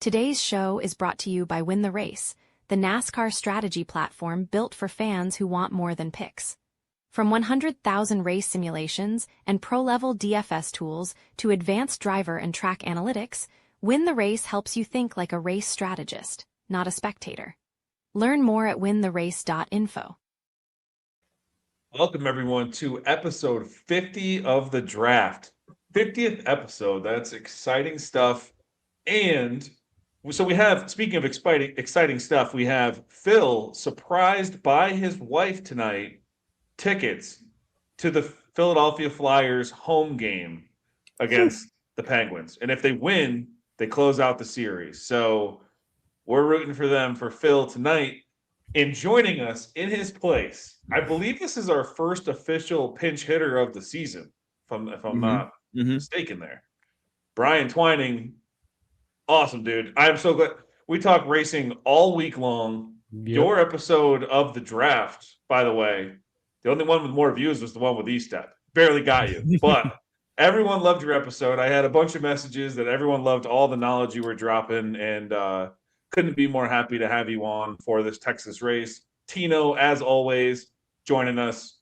Today's show is brought to you by Win the Race, the NASCAR strategy platform built for fans who want more than picks. From 100,000 race simulations and pro-level DFS tools to advanced driver and track analytics, Win the Race helps you think like a race strategist, not a spectator. Learn more at wintherace.info. Welcome, everyone, to episode 50 of the draft. 50th episode. That's exciting stuff. And so we have, speaking of exciting stuff, we have Phil surprised by his wife tonight tickets to the Philadelphia Flyers home game against the Penguins. And if they win, they close out the series. So we're rooting for them for Phil tonight. And joining us in his place, I believe this is our first official pinch hitter of the season, if I'm not mistaken there. Brian Twining. Awesome, dude. I'm so glad. We talk racing all week long. Yep. Your episode of the draft, by the way, the only one with more views was the one with E-Step. Barely got you. But everyone loved your episode. I had a bunch of messages that everyone loved all the knowledge you were dropping, and couldn't be more happy to have you on for this Texas race. Tino, as always, joining us.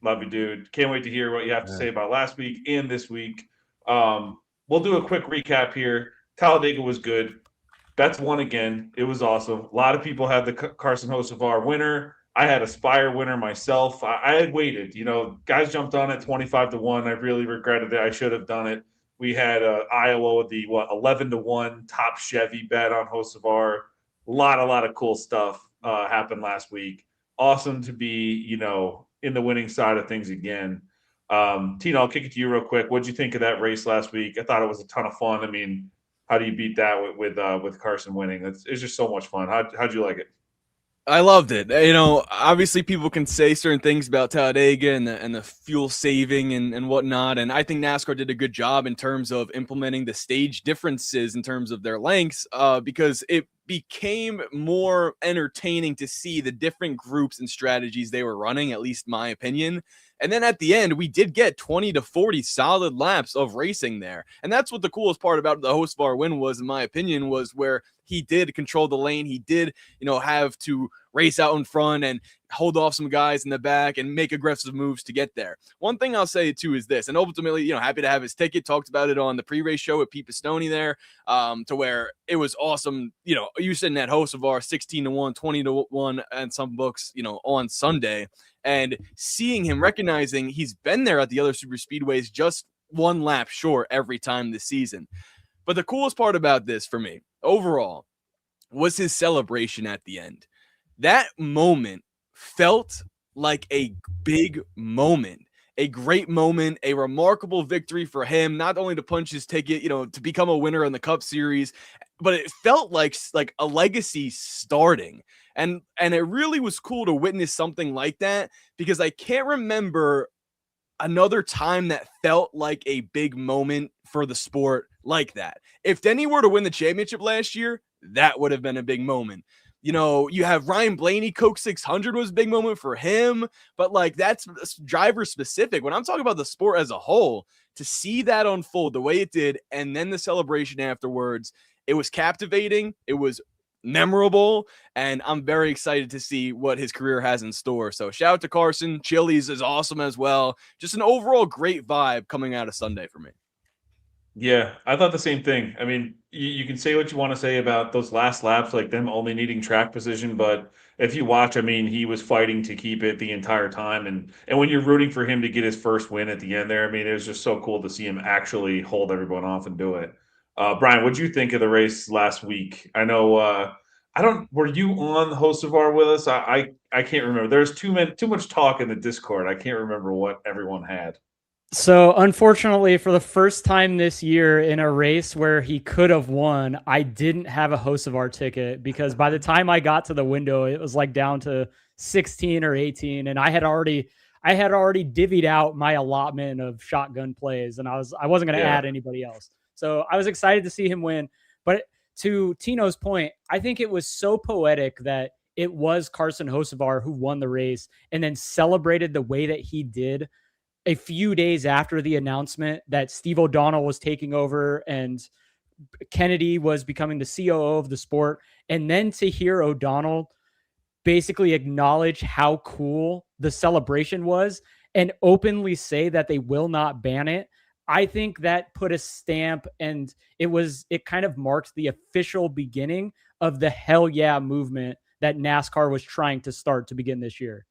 Love you, dude. Can't wait to hear what you have to say about last week and this week. We'll do a quick recap here. Talladega was good. Betts won again. It was awesome. A lot of people had the Carson Hocevar winner. I had a Spire winner myself. I had waited. You know, guys jumped on it 25-1. I really regretted it. I should have done it. We had Iowa with the 11-1 top Chevy bet on Hocevar. A lot of cool stuff happened last week. Awesome to be, in the winning side of things again. Tino, I'll kick it to you real quick. What'd you think of that race last week? I thought it was a ton of fun. I mean, how do you beat that with Carson winning? It's just so much fun. How'd you like it? I loved it. Obviously people can say certain things about Talladega and the fuel saving and whatnot. And I think NASCAR did a good job in terms of implementing the stage differences in terms of their lengths, because it became more entertaining to see the different groups and strategies they were running, at least my opinion. And then at the end, we did get 20 to 40 solid laps of racing there. And that's what the coolest part about the Hocevar win was, in my opinion, was where he did control the lane. He did, have to race out in front and hold off some guys in the back and make aggressive moves to get there. One thing I'll say too is this, and ultimately, happy to have his ticket. Talked about it on the pre-race show with Pete Pistone there, to where it was awesome. You sitting at Hocevar 16-1, 20-1, and some books, on Sunday, and seeing him, recognizing he's been there at the other super speedways, just one lap short every time this season. But the coolest part about this for me overall was his celebration at the end. That moment felt like a big moment, a great moment, a remarkable victory for him, not only to punch his ticket, to become a winner in the Cup Series, but it felt like a legacy starting. And it really was cool to witness something like that, because I can't remember another time that felt like a big moment for the sport like that. If Denny were to win the championship last year, that would have been a big moment. You have Ryan Blaney, Coke 600 was a big moment for him, but that's driver specific. When I'm talking about the sport as a whole, to see that unfold the way it did, and then the celebration afterwards, it was captivating. It was memorable, and I'm very excited to see what his career has in store. So shout out to Carson. Chili's is awesome as well. Just an overall great vibe coming out of Sunday for me. Yeah, I thought the same thing. I mean, you can say what you want to say about those last laps, like them only needing track position, but if you watch, I mean, he was fighting to keep it the entire time, and when you're rooting for him to get his first win at the end there, I mean, it was just so cool to see him actually hold everyone off and do it. Brian, what'd you think of the race last week? I know, were you on Hocevar with us? I can't remember. There's too much talk in the Discord. I can't remember what everyone had. So unfortunately, for the first time this year in a race where he could have won, I didn't have a Hocevar ticket, because by the time I got to the window, it was down to 16 or 18. And I had already divvied out my allotment of shotgun plays, and I wasn't going to add anybody else. So I was excited to see him win. But to Tino's point, I think it was so poetic that it was Carson Hocevar who won the race and then celebrated the way that he did a few days after the announcement that Steve O'Donnell was taking over and Kennedy was becoming the COO of the sport. And then to hear O'Donnell basically acknowledge how cool the celebration was and openly say that they will not ban it, I think that put a stamp, and it kind of marks the official beginning of the hell yeah movement that NASCAR was trying to start to begin this year.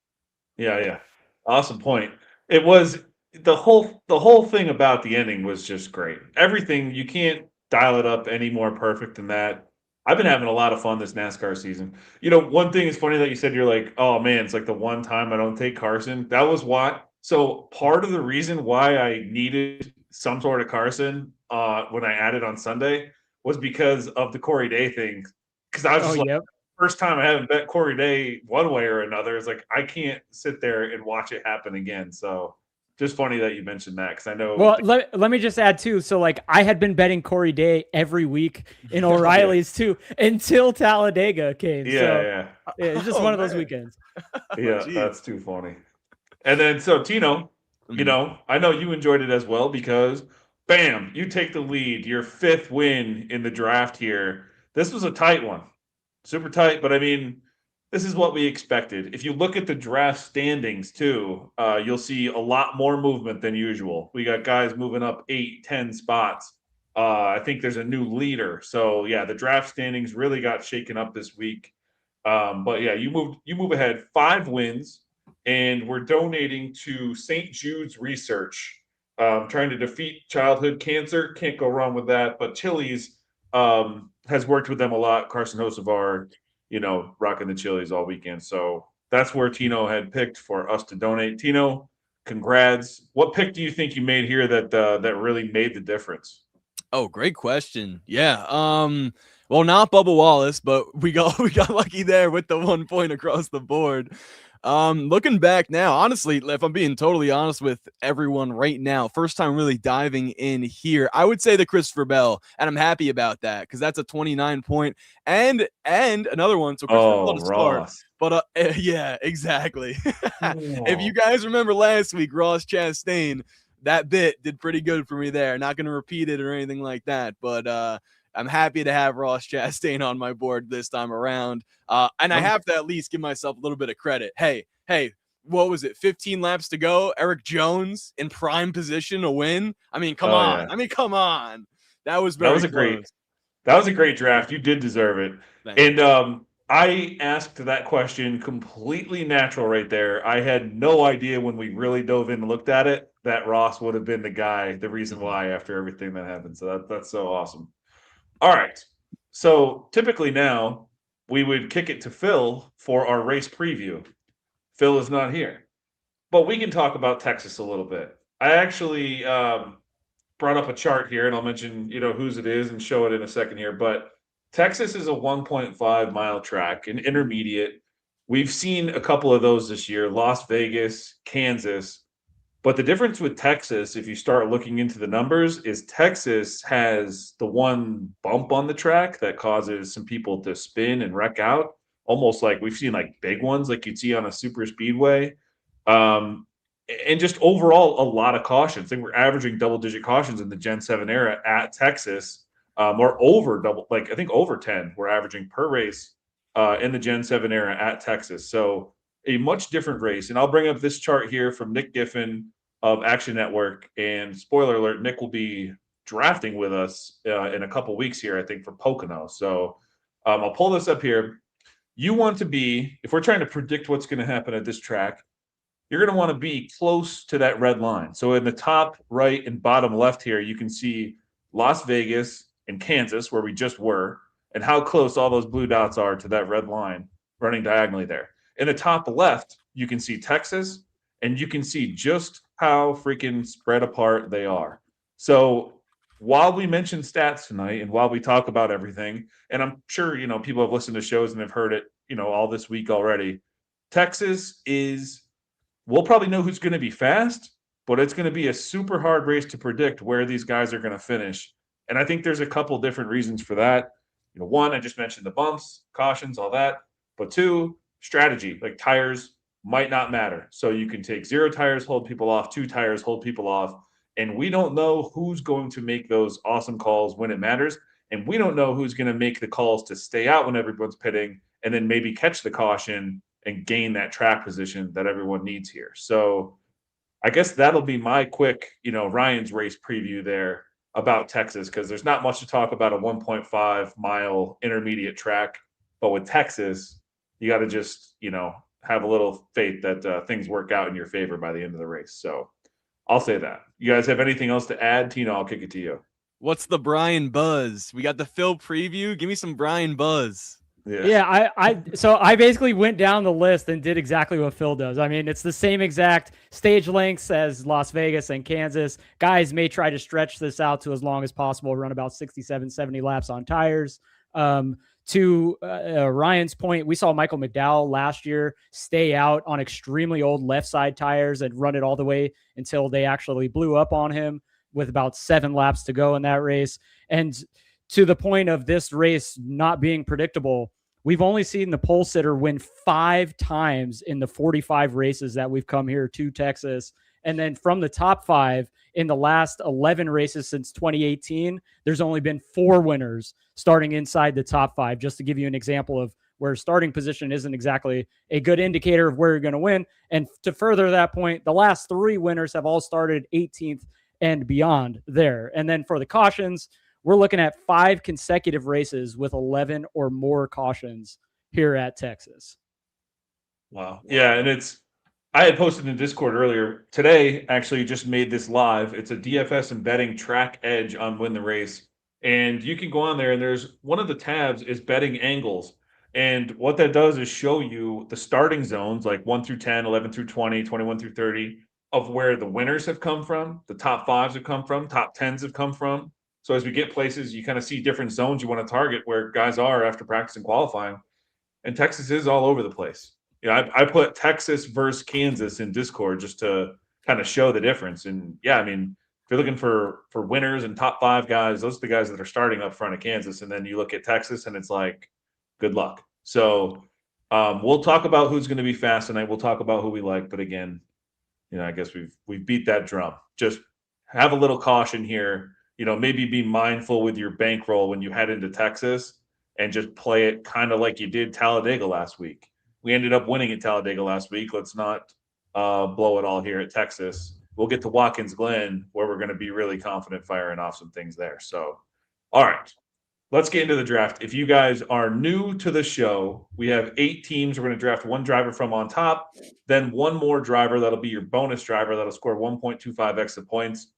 Yeah. Awesome point. It was the whole thing about the ending was just great. Everything, you can't dial it up any more perfect than that. I've been having a lot of fun this NASCAR season. One thing is funny that you said you're like, oh man, it's like the one time I don't take Carson. That was why. So part of the reason why I needed some sort of Carson when I added on Sunday was because of the Corey Day thing. Because I was just like, first time I haven't bet Corey Day one way or another. It's like I can't sit there and watch it happen again. So just funny that you mentioned that, because I know. Well, let me just add too. So like I had been betting Corey Day every week in O'Reilly's too until Talladega came. Yeah. It's just one of those weekends. Yeah, that's too funny. And then so Tino, I know you enjoyed it as well, because bam, you take the lead, your 5th win in the draft here. This was a tight one. Super tight, but I mean, this is what we expected. If you look at the draft standings too, you'll see a lot more movement than usual. We got guys moving up 8, 10 spots. I think there's a new leader. So yeah, the draft standings really got shaken up this week. But yeah, you move ahead, 5 wins, and we're donating to St. Jude's Research, trying to defeat childhood cancer. Can't go wrong with that. But Chili's has worked with them a lot. Carson Hocevar, rocking the Chili's all weekend. So that's where Tino had picked for us to donate. Tino, congrats. What pick do you think you made here that really made the difference? Oh, great question. Yeah. Well, not Bubba Wallace, but we got lucky there with the 1 point across the board. Looking back now, honestly, if I'm being totally honest with everyone right now, first time really diving in here, I would say the Christopher Bell, and I'm happy about that because that's a 29 point and another one. So Christopher Bell to start, but yeah, exactly. If you guys remember last week, Ross Chastain, that bit did pretty good for me there. Not going to repeat it or anything like that, but I'm happy to have Ross Chastain on my board this time around. And I have to at least give myself a little bit of credit. Hey, what was it? 15 laps to go. Eric Jones in prime position to win. I mean, come on. Yeah. Come on. That was a great draft. You did deserve it. And I asked that question completely natural right there. I had no idea when we really dove in and looked at it that Ross would have been the reason why after everything that happened. So that's so awesome. All right. So typically now we would kick it to Phil for our race preview. Phil is not here, but we can talk about Texas a little bit. I actually brought up a chart here, and I'll mention whose it is and show it in a second here. But Texas is a 1.5 mile track, an intermediate. We've seen a couple of those this year: Las Vegas, Kansas. But the difference with Texas, if you start looking into the numbers, is Texas has the one bump on the track that causes some people to spin and wreck out, almost like we've seen like big ones like you'd see on a super speedway. And just overall, a lot of cautions. I think we're averaging double-digit cautions in the Gen 7 era at Texas, or over double, like I think over 10 we're averaging per race in the Gen 7 era at Texas. So a much different race. And I'll bring up this chart here from Nick Giffen of Action Network. And spoiler alert, Nick will be drafting with us in a couple weeks here, I think, for Pocono. So I'll pull this up here. You want to be, if we're trying to predict what's going to happen at this track, you're going to want to be close to that red line. So in the top right and bottom left here, you can see Las Vegas and Kansas, where we just were, and how close all those blue dots are to that red line running diagonally there. In the top left, you can see Texas, and you can see just how freaking spread apart they are. So while we mention stats tonight and while we talk about everything, and I'm sure, people have listened to shows and have heard it, all this week already, Texas we'll probably know who's going to be fast, but it's going to be a super hard race to predict where these guys are going to finish. And I think there's a couple different reasons for that. One, I just mentioned the bumps, cautions, all that. But 2, strategy, like tires might not matter. So you can take 0 tires, hold people off, 2 tires, hold people off. And we don't know who's going to make those awesome calls when it matters. And we don't know who's going to make the calls to stay out when everyone's pitting and then maybe catch the caution and gain that track position that everyone needs here. So I guess that'll be my quick, Ryan's race preview there about Texas, because there's not much to talk about a 1.5 mile intermediate track. But with Texas, you got to just, have a little faith that things work out in your favor by the end of the race. So I'll say that. You guys have anything else to add? Tino, I'll kick it to you. What's the Brian buzz? We got the Phil preview. Give me some Brian buzz. Yeah, so I basically went down the list and did exactly what Phil does. I mean, it's the same exact stage lengths as Las Vegas and Kansas. Guys may try to stretch this out to as long as possible, run about 67, 70 laps on tires. To Ryan's point, we saw Michael McDowell last year stay out on extremely old left side tires and run it all the way until they actually blew up on him with about 7 laps to go in that race. And to the point of this race not being predictable, we've only seen the pole sitter win 5 times in the 45 races that we've come here to Texas. And then from the top 5 in the last 11 races since 2018, there's only been 4 winners starting inside the top 5, just to give you an example of where starting position isn't exactly a good indicator of where you're going to win. And to further that point, the last 3 winners have all started 18th and beyond there. And then for the cautions, we're looking at 5 consecutive races with 11 or more cautions here at Texas. Wow. Yeah, and I had posted in Discord earlier. Today, actually, just made this live. It's a DFS and betting track edge on Win the Race. And you can go on there, and there's one of the tabs is betting angles. And what that does is show you the starting zones, like 1 through 10, 11 through 20, 21 through 30, of where the winners have come from, the top 5s have come from, top 10s have come from. So as we get places, you kind of see different zones you want to target where guys are after practice and qualifying. And Texas is all over the place. I put Texas versus Kansas in Discord just to kind of show the difference. And yeah, I mean, if you're looking for winners and top 5 guys, those are the guys that are starting up front of Kansas. And then you look at Texas and it's like, good luck. So we'll talk about who's going to be fast tonight. We'll talk about who we like. But again, I guess we've beat that drum. Just have a little caution here. Maybe be mindful with your bankroll when you head into Texas and just play it kind of like you did Talladega last week. We ended up winning at Talladega last week. Let's not blow it all here at Texas. We'll get to Watkins Glen where we're going to be really confident firing off some things there. So, all right, let's get into the draft. If you guys are new to the show, we have 8 teams. We're going to draft 1 driver from on top, then 1 more driver. That'll be your bonus driver. That'll score 1.25 extra points.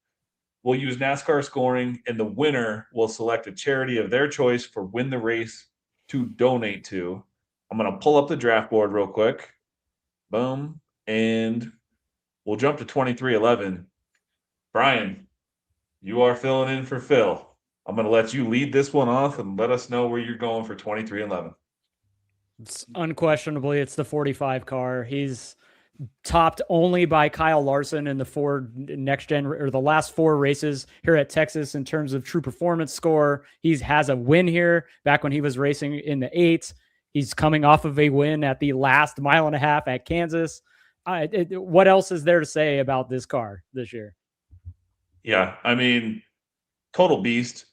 We'll use NASCAR scoring, and the winner will select a charity of their choice for Win the Race to donate to. I'm going to pull up the draft board real quick. Boom. And we'll jump to 23-11. Brian, you are filling in for Phil. I'm going to let you lead this one off and let us know where you're going for 23-11. Unquestionably, it's the 45 car. He's topped only by Kyle Larson in the 4 next gen or the last 4 races here at Texas in terms of true performance score. He has a win here back when he was racing in the 8s. He's coming off of a win at the last 1.5 miles at Kansas. What else is there to say about this car this year? Yeah, I mean, total beast.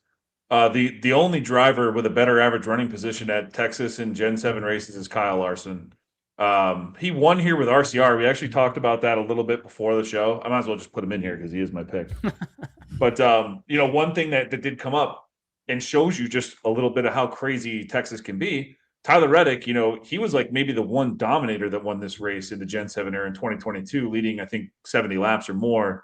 The only driver with a better average running position at Texas in Gen 7 races is Kyle Larson. He won here with RCR. We actually talked about that a little bit before the show. I might as well just put him in here because he is my pick. But, one thing that did come up and shows you just a little bit of how crazy Texas can be, Tyler Reddick, he was like maybe the one dominator that won this race in the Gen 7 era in 2022, leading, I think, 70 laps or more.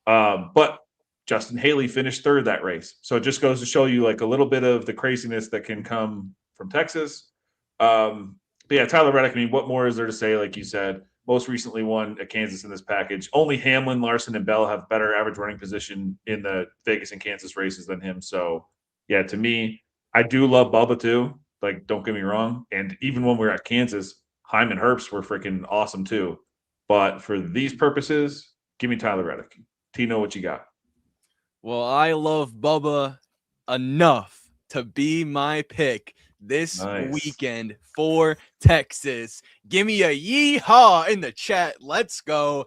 But Justin Haley finished 3rd that race. So it just goes to show you like a little bit of the craziness that can come from Texas. But yeah, Tyler Reddick, I mean, what more is there to say? Like you said, most recently won at Kansas in this package. Only Hamlin, Larson, and Bell have better average running position in the Vegas and Kansas races than him. So yeah, to me, I do love Bubba too. Like, don't get me wrong. And even when we were at Kansas, Hyman Herbst were freaking awesome too. But for these purposes, give me Tyler Reddick. Tino, what you got? Well, I love Bubba enough to be my pick this weekend for Texas. Give me a yeehaw in the chat. Let's go.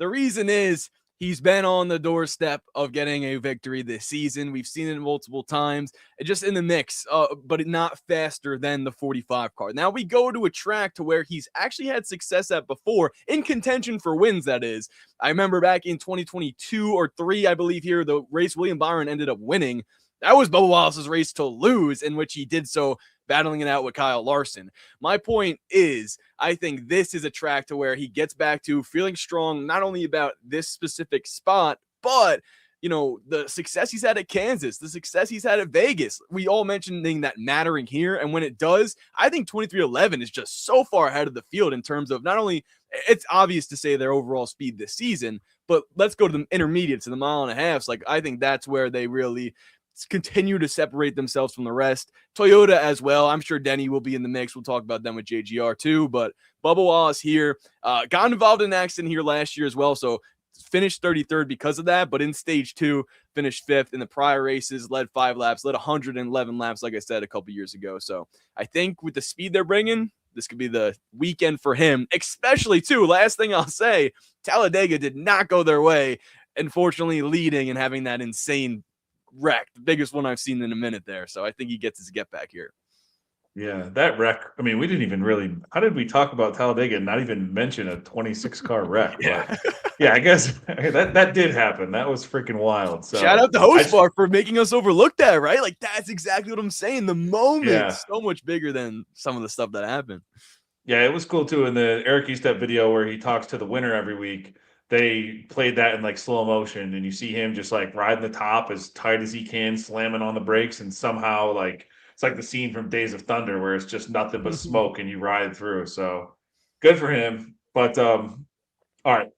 The reason is He's been on the doorstep of getting a victory this season. We've seen it multiple times, just in the mix, but not faster than the 45 car. Now we go to a track to where he's actually had success at before, in contention for wins, that is. I remember back in 2022 or 3, I believe here, the race William Byron ended up winning. That was Bubba Wallace's race to lose, in which he did so battling it out with Kyle Larson. My point is, I think this is a track to where he gets back to feeling strong, not only about this specific spot, but, you know, the success he's had at Kansas, the success he's had at Vegas. We all mentioning that mattering here. And when it does, I think 2311 is just so far ahead of the field in terms of not only, it's obvious to say their overall speed this season, but let's go to the intermediates and the mile and a half. Like, I think that's where they really continue to separate themselves from the rest. Toyota as well. I'm sure Denny will be in the mix. We'll talk about them with JGR too, but Bubba Wallace here got involved in an accident here last year as well. So finished 33rd because of that, but in stage 2, finished 5th in the prior races, led 5 laps, led 111 laps, like I said, a couple years ago. So I think with the speed they're bringing, this could be the weekend for him, especially too. Last thing I'll say, Talladega did not go their way. Unfortunately, leading and having that insane wreck, the biggest one I've seen in a minute there. So I think he gets his get back here. Yeah, that wreck. I mean, we didn't even really. How did we talk about Talladega and not even mention a 26 car wreck? Yeah, But, yeah. I guess that did happen. That was freaking wild. So shout out to Host Bar for making us overlook that. Right, like that's exactly what I'm saying. The moment so much bigger than some of the stuff that happened. Yeah, it was cool too. In the Eric Estep video where he talks to the winner every week, they played that in like slow motion, and you see him just like riding the top as tight as he can, slamming on the brakes, and somehow like it's like the scene from Days of Thunder where it's just nothing but smoke and you ride through. So good for him. But all right,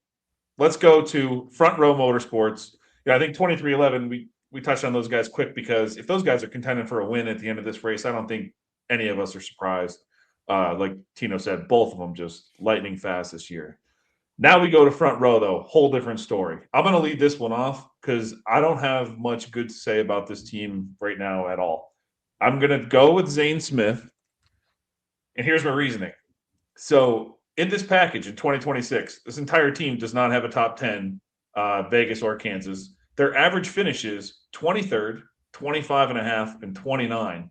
let's go to Front Row Motorsports. Yeah, I think 2311. We touched on those guys quick because if those guys are contending for a win at the end of this race, I don't think any of us are surprised. Like Tino said, both of them just lightning fast this year. Now we go to Front Row, though. Whole different story. I'm going to lead this one off because I don't have much good to say about this team right now at all. I'm going to go with Zane Smith, and here's my reasoning. So in this package in 2026, this entire team does not have a top 10, Vegas or Kansas. Their average finishes 23rd, 25.5, and 29.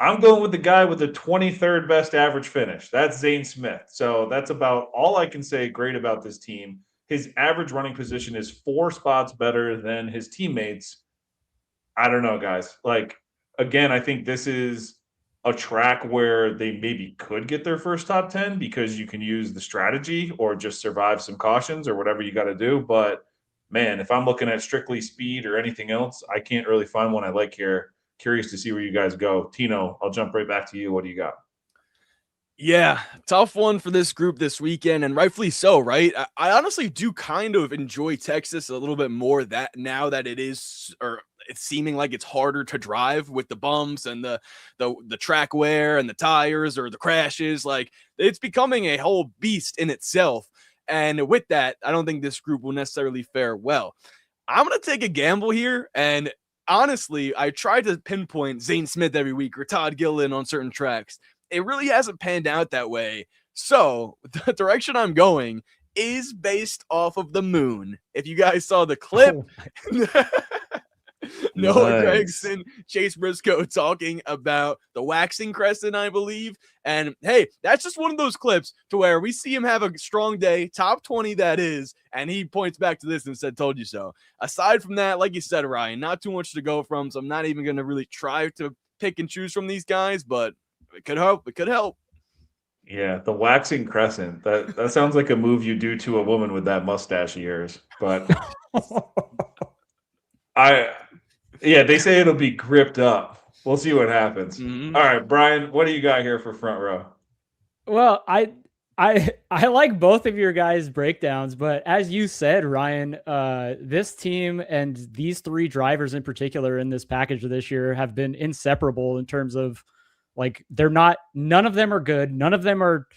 I'm going with the guy with the 23rd best average finish. That's Zane Smith. So that's about all I can say great about this team. His average running position is 4 spots better than his teammates. I don't know, guys. Like, again, I think this is a track where they maybe could get their first top 10 because you can use the strategy or just survive some cautions or whatever you got to do. But, man, if I'm looking at strictly speed or anything else, I can't really find one I like here. Curious to see where you guys go. Tino, I'll jump right back to you. What do you got? Yeah, tough one for this group this weekend, and rightfully so, right? I honestly do kind of enjoy Texas a little bit more that now that it is, or it's seeming like it's harder to drive with the bumps and the track wear and the tires or the crashes. Like, it's becoming a whole beast in itself. And with that, I don't think this group will necessarily fare well. I'm going to take a gamble here, and honestly, I tried to pinpoint Zane Smith every week or Todd Gilliland on certain tracks. It really hasn't panned out that way. So the direction I'm going is based off of the moon. If you guys saw the clip, Noah Gregson, Chase Briscoe talking about the waxing crescent, I believe. And hey, that's just one of those clips to where we see him have a strong day, top 20 that is, and he points back to this and said, told you so. Aside from that, like you said, Ryan, not too much to go from, so I'm not even going to really try to pick and choose from these guys, but it could help. It could help. Yeah, the waxing crescent. That sounds like a move you do to a woman with that mustache of yours. But yeah, they say it'll be gripped up. We'll see what happens. Mm-hmm. All right, Brian, what do you got here for Front Row? Well, I like both of your guys' breakdowns, but as you said, Ryan, this team and these 3 drivers in particular in this package this year have been inseparable in terms of, like, none of them are good. None of them are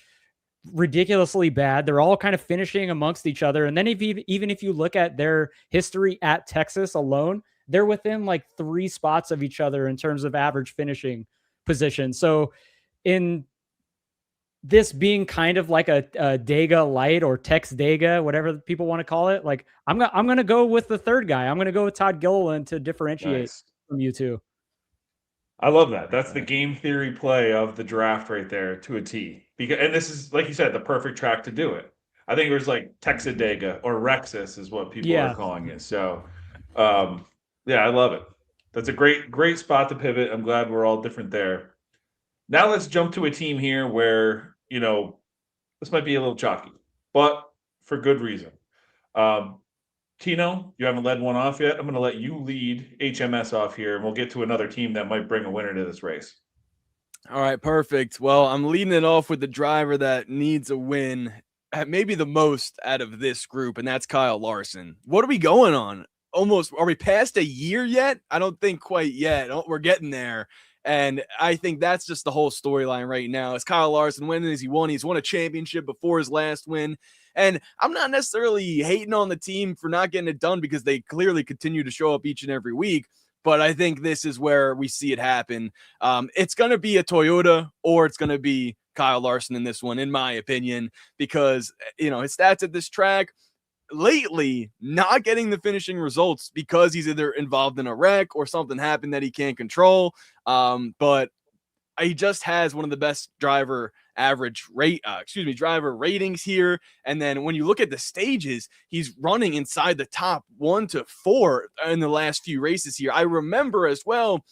ridiculously bad. They're all kind of finishing amongst each other. And then even if you look at their history at Texas alone, they're within like 3 spots of each other in terms of average finishing position. So in this being kind of like a Dega light or Tex Dega, whatever people want to call it, like I'm gonna go with the third guy. I'm gonna go with Todd Gilliland to differentiate Nice. from you two. I love that. That's the game theory play of the draft right there to a T. Because, and this is, like you said, the perfect track to do it. I think it was like Texadega or Rexus is what people are Yeah. calling it. So, yeah, I love it. That's a great spot to pivot. I'm glad we're all different there. Now let's jump to a team here where, this might be a little chalky, but for good reason. Um, Tino, you haven't led one off yet. I'm going to let you lead HMS off here, and we'll get to another team that might bring a winner to this race. All right, perfect. Well, I'm leading it off with the driver that needs a win, maybe the most out of this group, and that's Kyle Larson. What are we going on? Almost, are we past a year yet? I don't think quite yet. We're getting there. And I think that's just the whole storyline right now. Is Kyle Larson winning? Is he won? He's won a championship before his last win. And I'm not necessarily hating on the team for not getting it done because they clearly continue to show up each and every week. But I think this is where we see it happen. It's going to be a Toyota or it's going to be Kyle Larson in this one, in my opinion, because, his stats at this track lately not getting the finishing results because he's either involved in a wreck or something happened that he can't control. But he just has one of the best driver ratings here. And then when you look at the stages, he's running inside the top 1 to 4 in the last few races here. I remember as well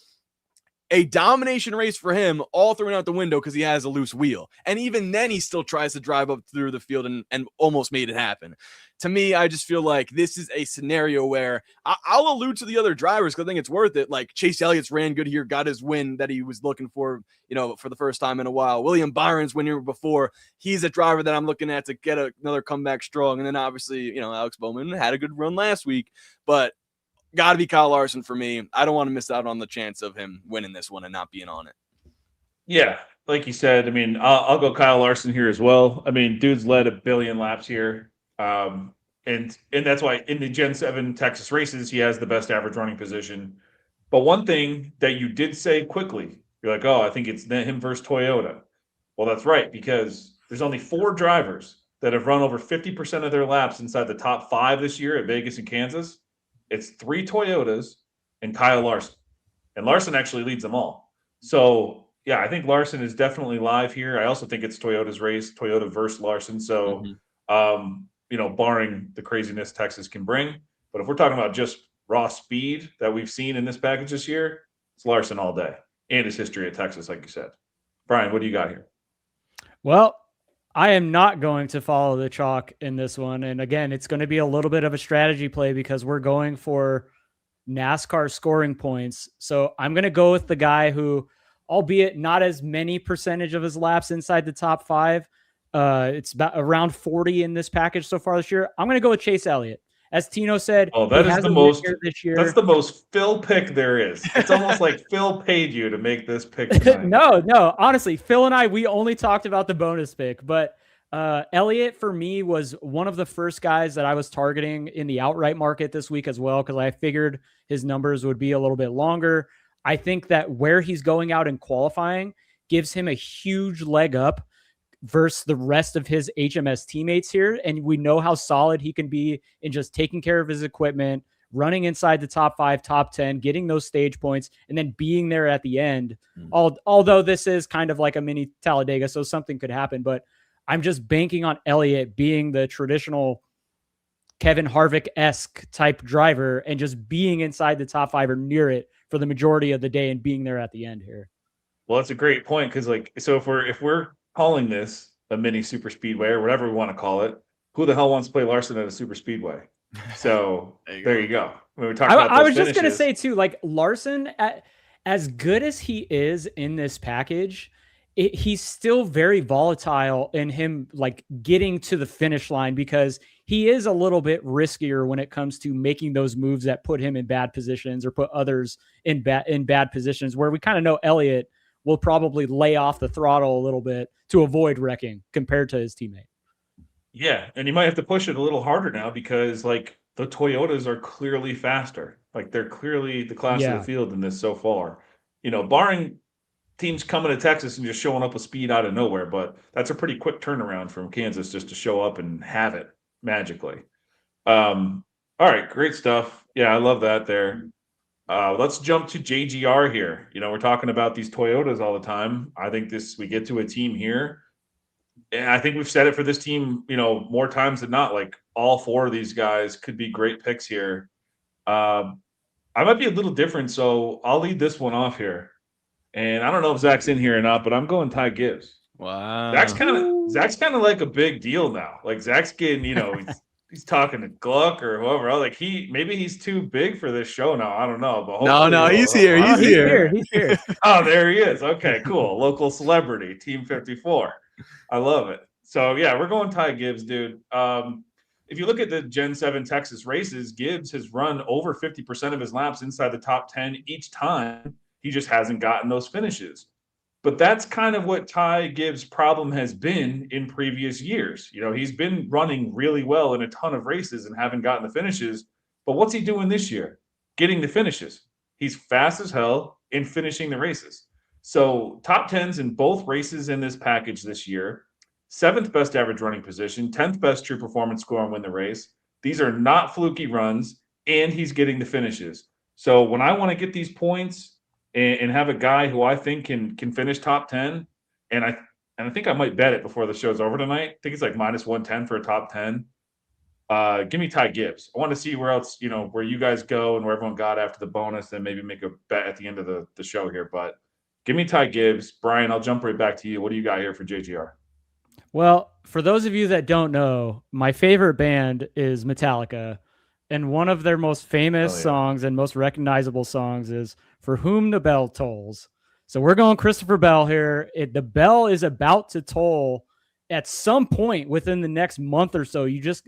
a domination race for him, all thrown out the window because he has a loose wheel. And even then, he still tries to drive up through the field and almost made it happen. To me, I just feel like this is a scenario where I'll allude to the other drivers because I think it's worth it. Like Chase Elliott's ran good here, got his win that he was looking for, for the first time in a while. William Byron's win here before. He's a driver that I'm looking at to get another comeback strong. And then obviously, Alex Bowman had a good run last week, but got to be Kyle Larson for me. I don't want to miss out on the chance of him winning this one and not being on it. Yeah, like you said, I mean, I'll go Kyle Larson here as well. I mean, dude's led 1 billion laps here. And that's why in the Gen 7 Texas races, he has the best average running position. But one thing that you did say quickly, you're like, oh, I think it's him versus Toyota. Well, that's right, because there's only 4 drivers that have run over 50% of their laps inside the top 5 this year at Vegas and Kansas. It's 3 Toyotas and Kyle Larson. And Larson actually leads them all. So, yeah, I think Larson is definitely live here. I also think it's Toyota's race, Toyota versus Larson. So, barring the craziness Texas can bring. But if we're talking about just raw speed that we've seen in this package this year, it's Larson all day. And his history at Texas, like you said. Brian, what do you got here? Well, I am not going to follow the chalk in this one. And again, it's going to be a little bit of a strategy play because we're going for NASCAR scoring points. So I'm going to go with the guy who, albeit not as many percentage of his laps inside the top 5, it's about around 40 in this package so far this year. I'm going to go with Chase Elliott. As Tino said, that is the most this year. That's the most Phil pick there is. It's almost like Phil paid you to make this pick. No, honestly, Phil and I, we only talked about the bonus pick, but Elliott for me was one of the first guys that I was targeting in the outright market this week as well, because I figured his numbers would be a little bit longer. I think that where he's going out in qualifying gives him a huge leg up versus the rest of his HMS teammates here. And we know how solid he can be in just taking care of his equipment, running inside the top 5, top 10, getting those stage points, and then being there at the end. Although this is kind of like a mini Talladega, so something could happen, but I'm just banking on Elliott being the traditional Kevin Harvick-esque type driver and just being inside the top 5 or near it for the majority of the day and being there at the end here. Well, that's a great point. Cause so if we're calling this a mini super speedway or whatever we want to call it, who the hell wants to play Larson at a super speedway? So there you go. When we talk about I was just going to say too, like Larson, as good as he is in this package, he's still very volatile in him like getting to the finish line because he is a little bit riskier when it comes to making those moves that put him in bad positions or put others in bad positions, where we kind of know Elliott will probably lay off the throttle a little bit to avoid wrecking compared to his teammate. Yeah, and you might have to push it a little harder now because like the Toyotas are clearly faster. Like they're clearly the class of the field in this so far. Barring teams coming to Texas and just showing up with speed out of nowhere, but that's a pretty quick turnaround from Kansas just to show up and have it magically. All right, great stuff. Yeah, I love that there. Let's jump to JGR here. We're talking about these Toyotas all the time. I think we get to a team here. And I think we've said it for this team, more times than not. Like all four of these guys could be great picks here. I might be a little different, so I'll lead this one off here. And I don't know if Zach's in here or not, but I'm going Ty Gibbs. Wow. Zach's kind of like a big deal now. Like Zach's getting, he's talking to Gluck or whoever. Like maybe he's too big for this show now. I don't know, but no, he's here. He's here. He's here. Oh, there he is. Okay, cool. Local celebrity, Team 54. I love it. So yeah, we're going Ty Gibbs, dude. If you look at the Gen 7 Texas races, Gibbs has run over 50% of his laps inside the top 10 each time. He just hasn't gotten those finishes. But that's kind of what Ty Gibbs' problem has been in previous years. He's been running really well in a ton of races and haven't gotten the finishes. But what's he doing this year? Getting the finishes. He's fast as hell in finishing the races. So top 10s in both races in this package this year. 7th best average running position, 10th best true performance score and win the race. These are not fluky runs, and he's getting the finishes. So when I want to get these points and have a guy who I think can finish top 10, and I think I might bet it before the show's over tonight. I think it's like minus 110 for a top 10. Give me Ty Gibbs. I want to see where else, where you guys go and where everyone got after the bonus, then maybe make a bet at the end of the show here. But give me Ty Gibbs. Brian, I'll jump right back to you. What do you got here for JGR? Well, for those of you that don't know, my favorite band is Metallica, and one of their most famous songs and most recognizable songs is "For Whom the Bell Tolls." So we're going Christopher Bell here. The bell is about to toll at some point within the next month or so. You just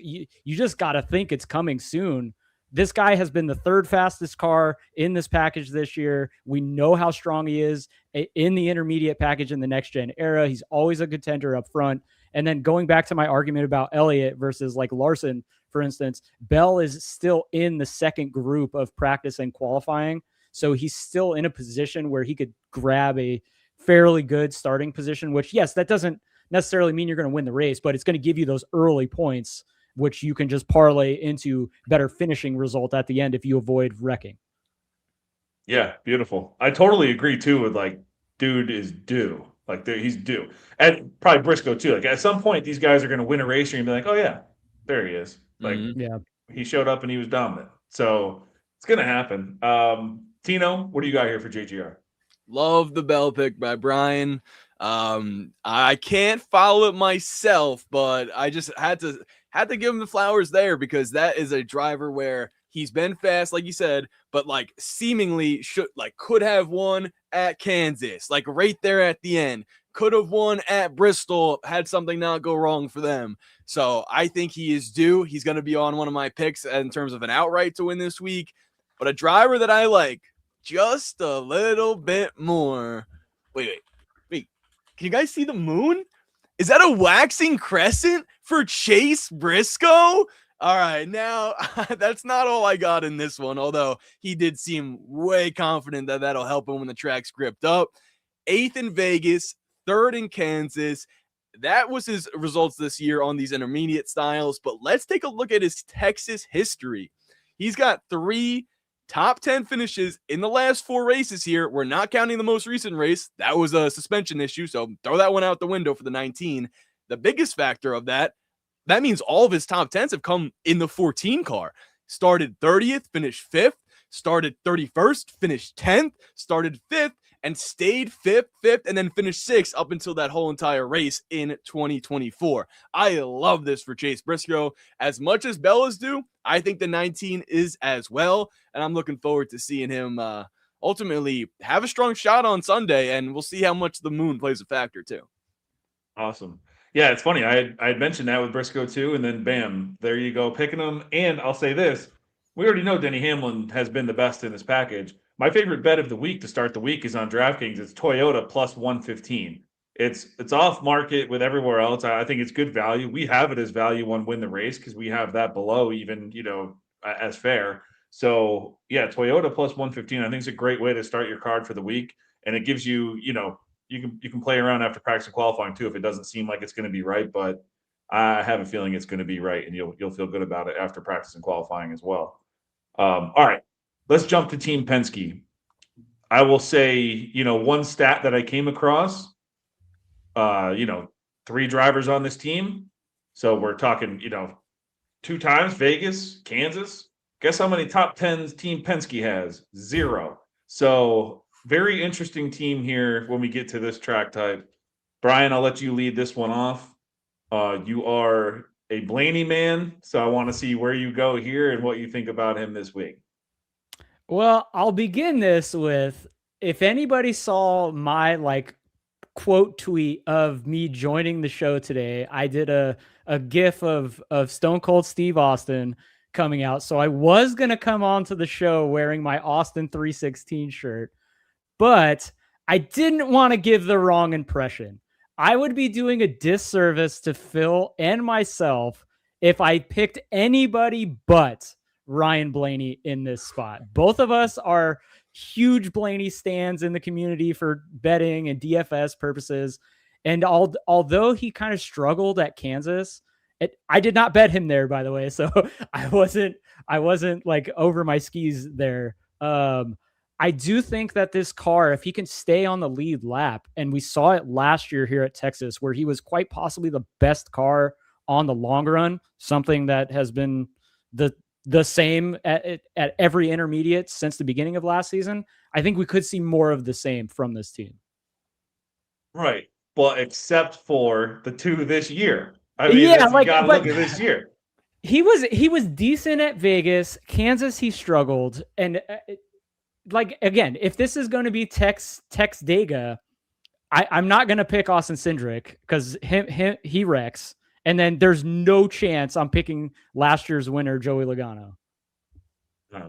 got to think it's coming soon. This guy has been the third fastest car in this package this year. We know how strong he is in the intermediate package in the next gen era. He's always a contender up front. And then going back to my argument about Elliott versus like Larson, for instance, Bell is still in the second group of practice and qualifying. So he's still in a position where he could grab a fairly good starting position, which, yes, that doesn't necessarily mean you're going to win the race, but it's going to give you those early points, which you can just parlay into better finishing result at the end if you avoid wrecking. Yeah, beautiful. I totally agree too with like, dude is due. Like he's due. And probably Briscoe too. Like at some point, these guys are going to win a race and you're going to be like, oh yeah, there he is. Like he showed up and he was dominant. So it's going to happen. Tino, what do you got here for JGR? Love the Bell pick by Brian. I can't follow it myself, but I just had to give him the flowers there because that is a driver where he's been fast, like you said, but like seemingly could have won at Kansas, like right there at the end. Could have won at Bristol had something not go wrong for them. So I think he is due. He's going to be on one of my picks in terms of an outright to win this week. But a driver that I like just a little bit more. Wait. Can you guys see the moon? Is that a waxing crescent for Chase Briscoe? All right, now that's not all I got in this one, although he did seem way confident that that'll help him when the track's gripped up. 8th in Vegas, 3rd in Kansas. That was his results this year on these intermediate styles, but let's take a look at his Texas history. He's got 3 top 10 finishes in the last 4 races here. We're not counting the most recent race. That was a suspension issue, so throw that one out the window for the 19. The biggest factor of that means all of his top 10s have come in the 14 car. Started 30th, finished 5th. Started 31st, finished 10th. Started 5th, and stayed 5th, and then finished 6th up until that whole entire race in 2024. I love this for Chase Briscoe. As much as Bell is due, I think the 19 is as well, and I'm looking forward to seeing him ultimately have a strong shot on Sunday, and we'll see how much the moon plays a factor too. Awesome. Yeah, it's funny. I had mentioned that with Briscoe too, and then bam, there you go, picking him. And I'll say this, we already know Denny Hamlin has been the best in this package. My favorite bet of the week to start the week is on DraftKings. It's Toyota plus 115. It's off market with everywhere else. I think it's good value. We have it as value on Win the Race because we have that below even, as fair. So yeah, Toyota plus 115, I think is a great way to start your card for the week. and it gives you, you can play around after practice and qualifying too if it doesn't seem like it's going to be right, but I have a feeling it's going to be right, and you'll feel good about it after practice and qualifying as well. All right, let's jump to Team Penske. I will say, one stat that I came across, 3 drivers on this team. So we're talking, 2 times Vegas, Kansas. Guess how many top 10s Team Penske has? 0. So very interesting team here when we get to this track type. Brian, I'll let you lead this one off. You are a Blaney man, so I want to see where you go here and what you think about him this week. Well, I'll begin this with, if anybody saw my quote tweet of me joining the show today, I did a gif of Stone Cold Steve Austin coming out. So I was going to come on to the show wearing my Austin 316 shirt, but I didn't want to give the wrong impression. I would be doing a disservice to Phil and myself if I picked anybody but Ryan Blaney in this spot. Both of us are huge Blaney stands in the community for betting and DFS purposes. And although he kind of struggled at Kansas, I did not bet him there, by the way. So I wasn't like over my skis there. I do think that this car, if he can stay on the lead lap, and we saw it last year here at Texas, where he was quite possibly the best car on the long run, something that has been the same at every intermediate since the beginning of last season. I think we could see more of the same from this team. Right. Well, except for the 2 this year. I mean, you gotta look at this year. He was decent at Vegas. Kansas, he struggled. And again, if this is going to be Talladega, I'm not going to pick Austin Cindric because he wrecks. And then there's no chance I'm picking last year's winner, Joey Logano.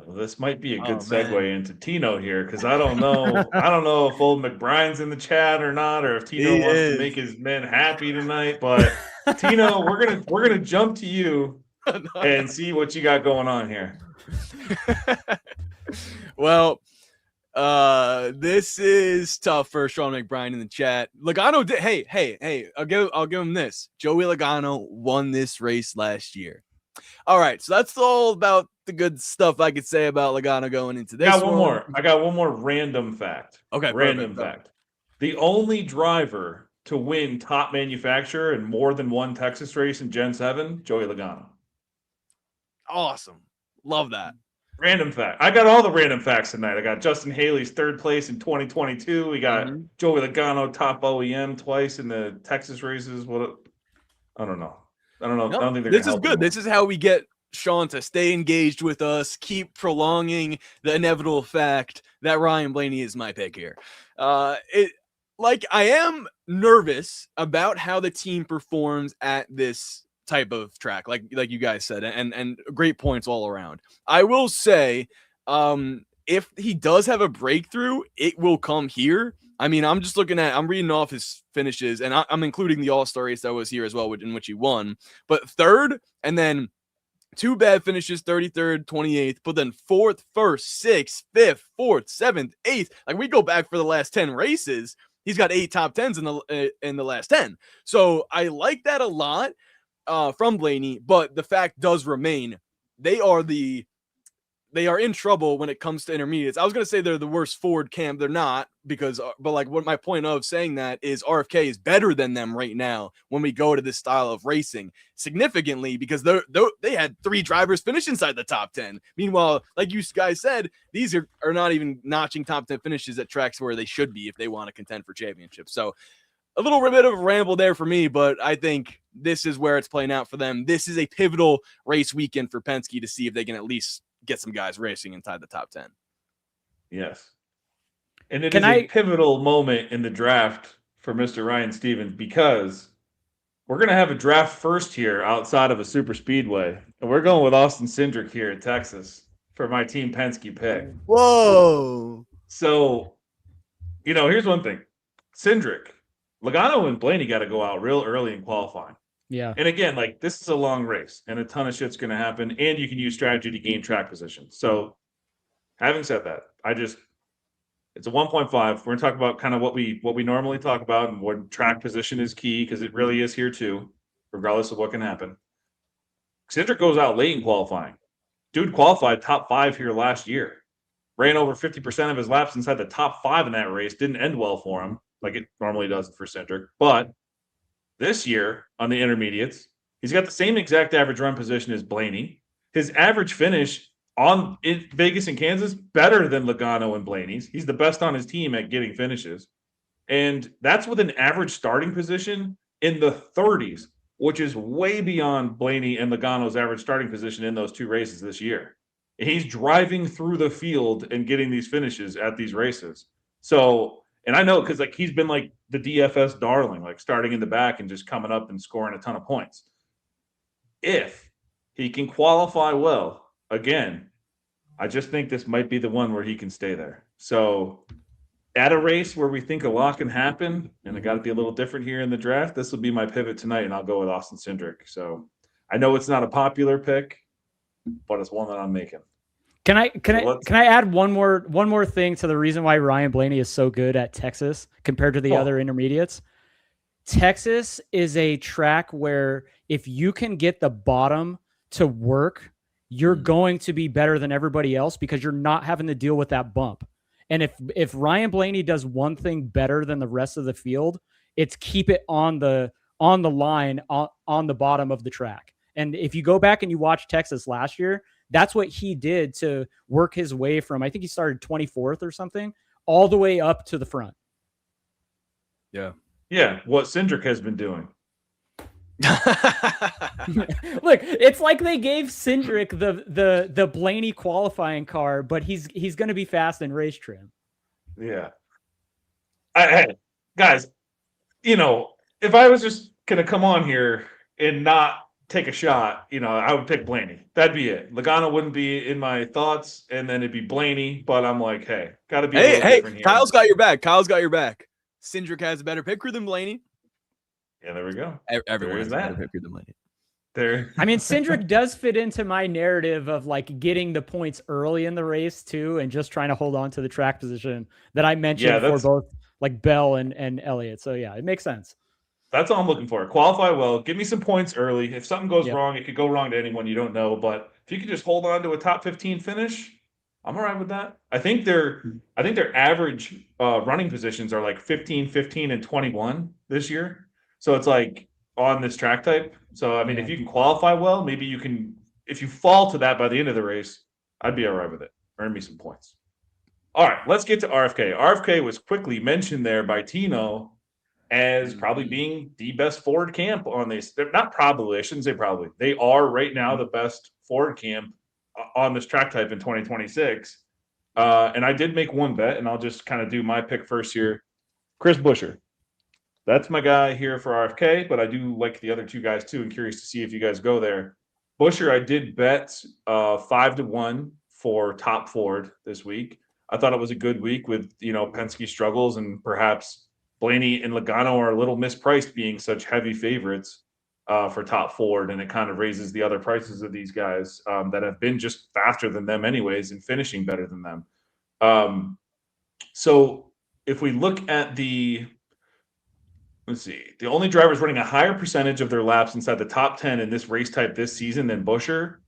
This might be a good segue into Tino here, because I don't know. I don't know if old McBrien's in the chat or not, or if Tino wants to make his men happy tonight. But Tino, we're gonna jump to you and see what you got going on here. Well, this is tough for Sean McBrien in the chat. Logano did. Hey, I'll give him this. Joey Logano won this race last year. All right, so that's all about the good stuff I could say about Logano going into this. I got one more random fact. Okay, random fact. The only driver to win top manufacturer in more than one Texas race in Gen 7, Joey Logano. Awesome. Love that. Random fact. I got all the random facts tonight. I got Justin Haley's 3rd place in 2022. We got Joey Logano top OEM twice in the Texas races. I don't know. Nope. I don't think this is good. This is how we get Sean to stay engaged with us, keep prolonging the inevitable fact that Ryan Blaney is my pick here. I am nervous about how the team performs at this type of track, like you guys said, and great points all around. I will say, if he does have a breakthrough, it will come here. I mean, I'm reading off his finishes, and I'm including the All-Star race that was here as well, in which he won. But 3rd, and then 2 bad finishes, 33rd, 28th, but then 4th, 1st, 6th, 5th, 4th, 7th, 8th. Like, we go back for the last 10 races, he's got 8 top 10s in the last 10. So I like that a lot from Blaney, but the fact does remain, they are in trouble when it comes to intermediates. I was going to say they're the worst Ford camp. They're not, but what my point of saying that is RFK is better than them right now when we go to this style of racing significantly, because they had 3 drivers finish inside the top 10. Meanwhile, like you guys said, these are not even notching top 10 finishes at tracks where they should be if they want to contend for championships. So a little bit of a ramble there for me, but I think this is where it's playing out for them. This is a pivotal race weekend for Penske to see if they can at least get some guys racing inside the top 10. Yes. And it is a pivotal moment in the draft for Mr. Ryan Stevens, because we're going to have a draft first here outside of a super speedway. And we're going with Austin Cindric here in Texas for my Team Penske pick. Whoa. So, here's one thing. Cindric, Logano and Blaney got to go out real early in qualifying. Yeah. And again, this is a long race and a ton of shit's going to happen, and you can use strategy to gain track position. So having said that, It's a 1.5. We're going to talk about kind of what we normally talk about and what track position is key, because it really is here too, regardless of what can happen. Cindric goes out late in qualifying. Dude qualified top 5 here last year. Ran over 50% of his laps inside the top 5 in that race. Didn't end well for him, like it normally does for Cindric. But this year on the intermediates, he's got the same exact average run position as Blaney. His average finish in Vegas and Kansas better than Logano and Blaney's. He's the best on his team at getting finishes. And that's with an average starting position in the 30s, which is way beyond Blaney and Logano's average starting position in those 2 races this year. He's driving through the field and getting these finishes at these races. So, and I know because like he's been like the DFS darling, like starting in the back and just coming up and scoring a ton of points. If he can qualify well, again, I just think this might be the one where he can stay there. So at a race where we think a lot can happen, and it got to be a little different here in the draft, this will be my pivot tonight, and I'll go with Austin Cindric. So I know it's not a popular pick, but it's one that I'm making. Can I add one more thing to the reason why Ryan Blaney is so good at Texas compared to the other intermediates? Texas is a track where if you can get the bottom to work, you're going to be better than everybody else because you're not having to deal with that bump. And if Ryan Blaney does one thing better than the rest of the field, it's keep it on the line on the bottom of the track. And if you go back and you watch Texas last year, that's what he did to work his way from, I think he started 24th or something, all the way up to the front. Yeah. Yeah. What Cindric has been doing. Look, it's like they gave Cindric the Blaney qualifying car, but he's going to be fast in race trim. Yeah. Guys, if I was just going to come on here and not take a shot, I would pick Blaney. That'd be it. Logano wouldn't be in my thoughts, and then it'd be Blaney, but I'm like, hey, got to be a little different here. Kyle's got your back. Cindric has a better picker than Blaney. Yeah, there we go. Everyone has a better picker than Blaney. I mean, Cindric does fit into my narrative of like getting the points early in the race too, and just trying to hold on to the track position that I mentioned for both like Bell and Elliott. So yeah, it makes sense. That's all I'm looking for. Qualify well. Give me some points early. If something goes wrong, it could go wrong to anyone you don't know. But if you could just hold on to a top 15 finish, I'm all right with that. I think their average running positions are like 15, 15, and 21 this year. So it's like on this track type. So, I mean, if you can qualify well, maybe you can, if you fall to that by the end of the race, I'd be all right with it. Earn me some points. All right, let's get to RFK. RFK was quickly mentioned there by Tino as probably being the best Ford camp on this. They're not probably, I shouldn't say probably. They are right now the best Ford camp on this track type in 2026. And I did make one bet, and I'll just kind of do my pick first here. Chris Buescher. That's my guy here for RFK, but I do like the other 2 guys too. I'm curious to see if you guys go there. Buescher, I did bet 5-1 for top Ford this week. I thought it was a good week with, Penske struggles, and perhaps Blaney and Logano are a little mispriced being such heavy favorites for top Ford, and it kind of raises the other prices of these guys that have been just faster than them anyways and finishing better than them. So if we look at let's see. The only drivers running a higher percentage of their laps inside the top 10 in this race type this season than Buescher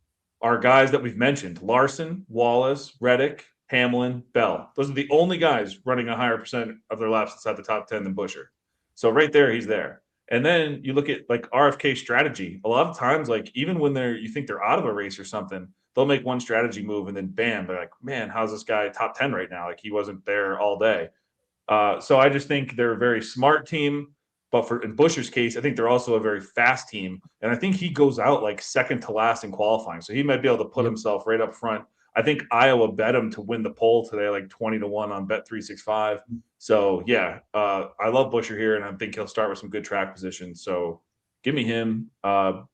are guys that we've mentioned. Larson, Wallace, Reddick, Hamlin, Bell. Those are the only guys running a higher percent of their laps inside the top 10 than Buescher. So right there, he's there. And then you look at like RFK strategy. A lot of times, like even when you think they're out of a race or something, they'll make one strategy move and then bam, they're like, man, how's this guy top 10 right now? Like he wasn't there all day. So I just think they're a very smart team. But in Buescher's case, I think they're also a very fast team. And I think he goes out like second to last in qualifying. So he might be able to put himself right up front. I think Iowa bet him to win the poll today, like 20-1 on Bet365. So, yeah, I love Buescher here, and I think he'll start with some good track positions. So give me him.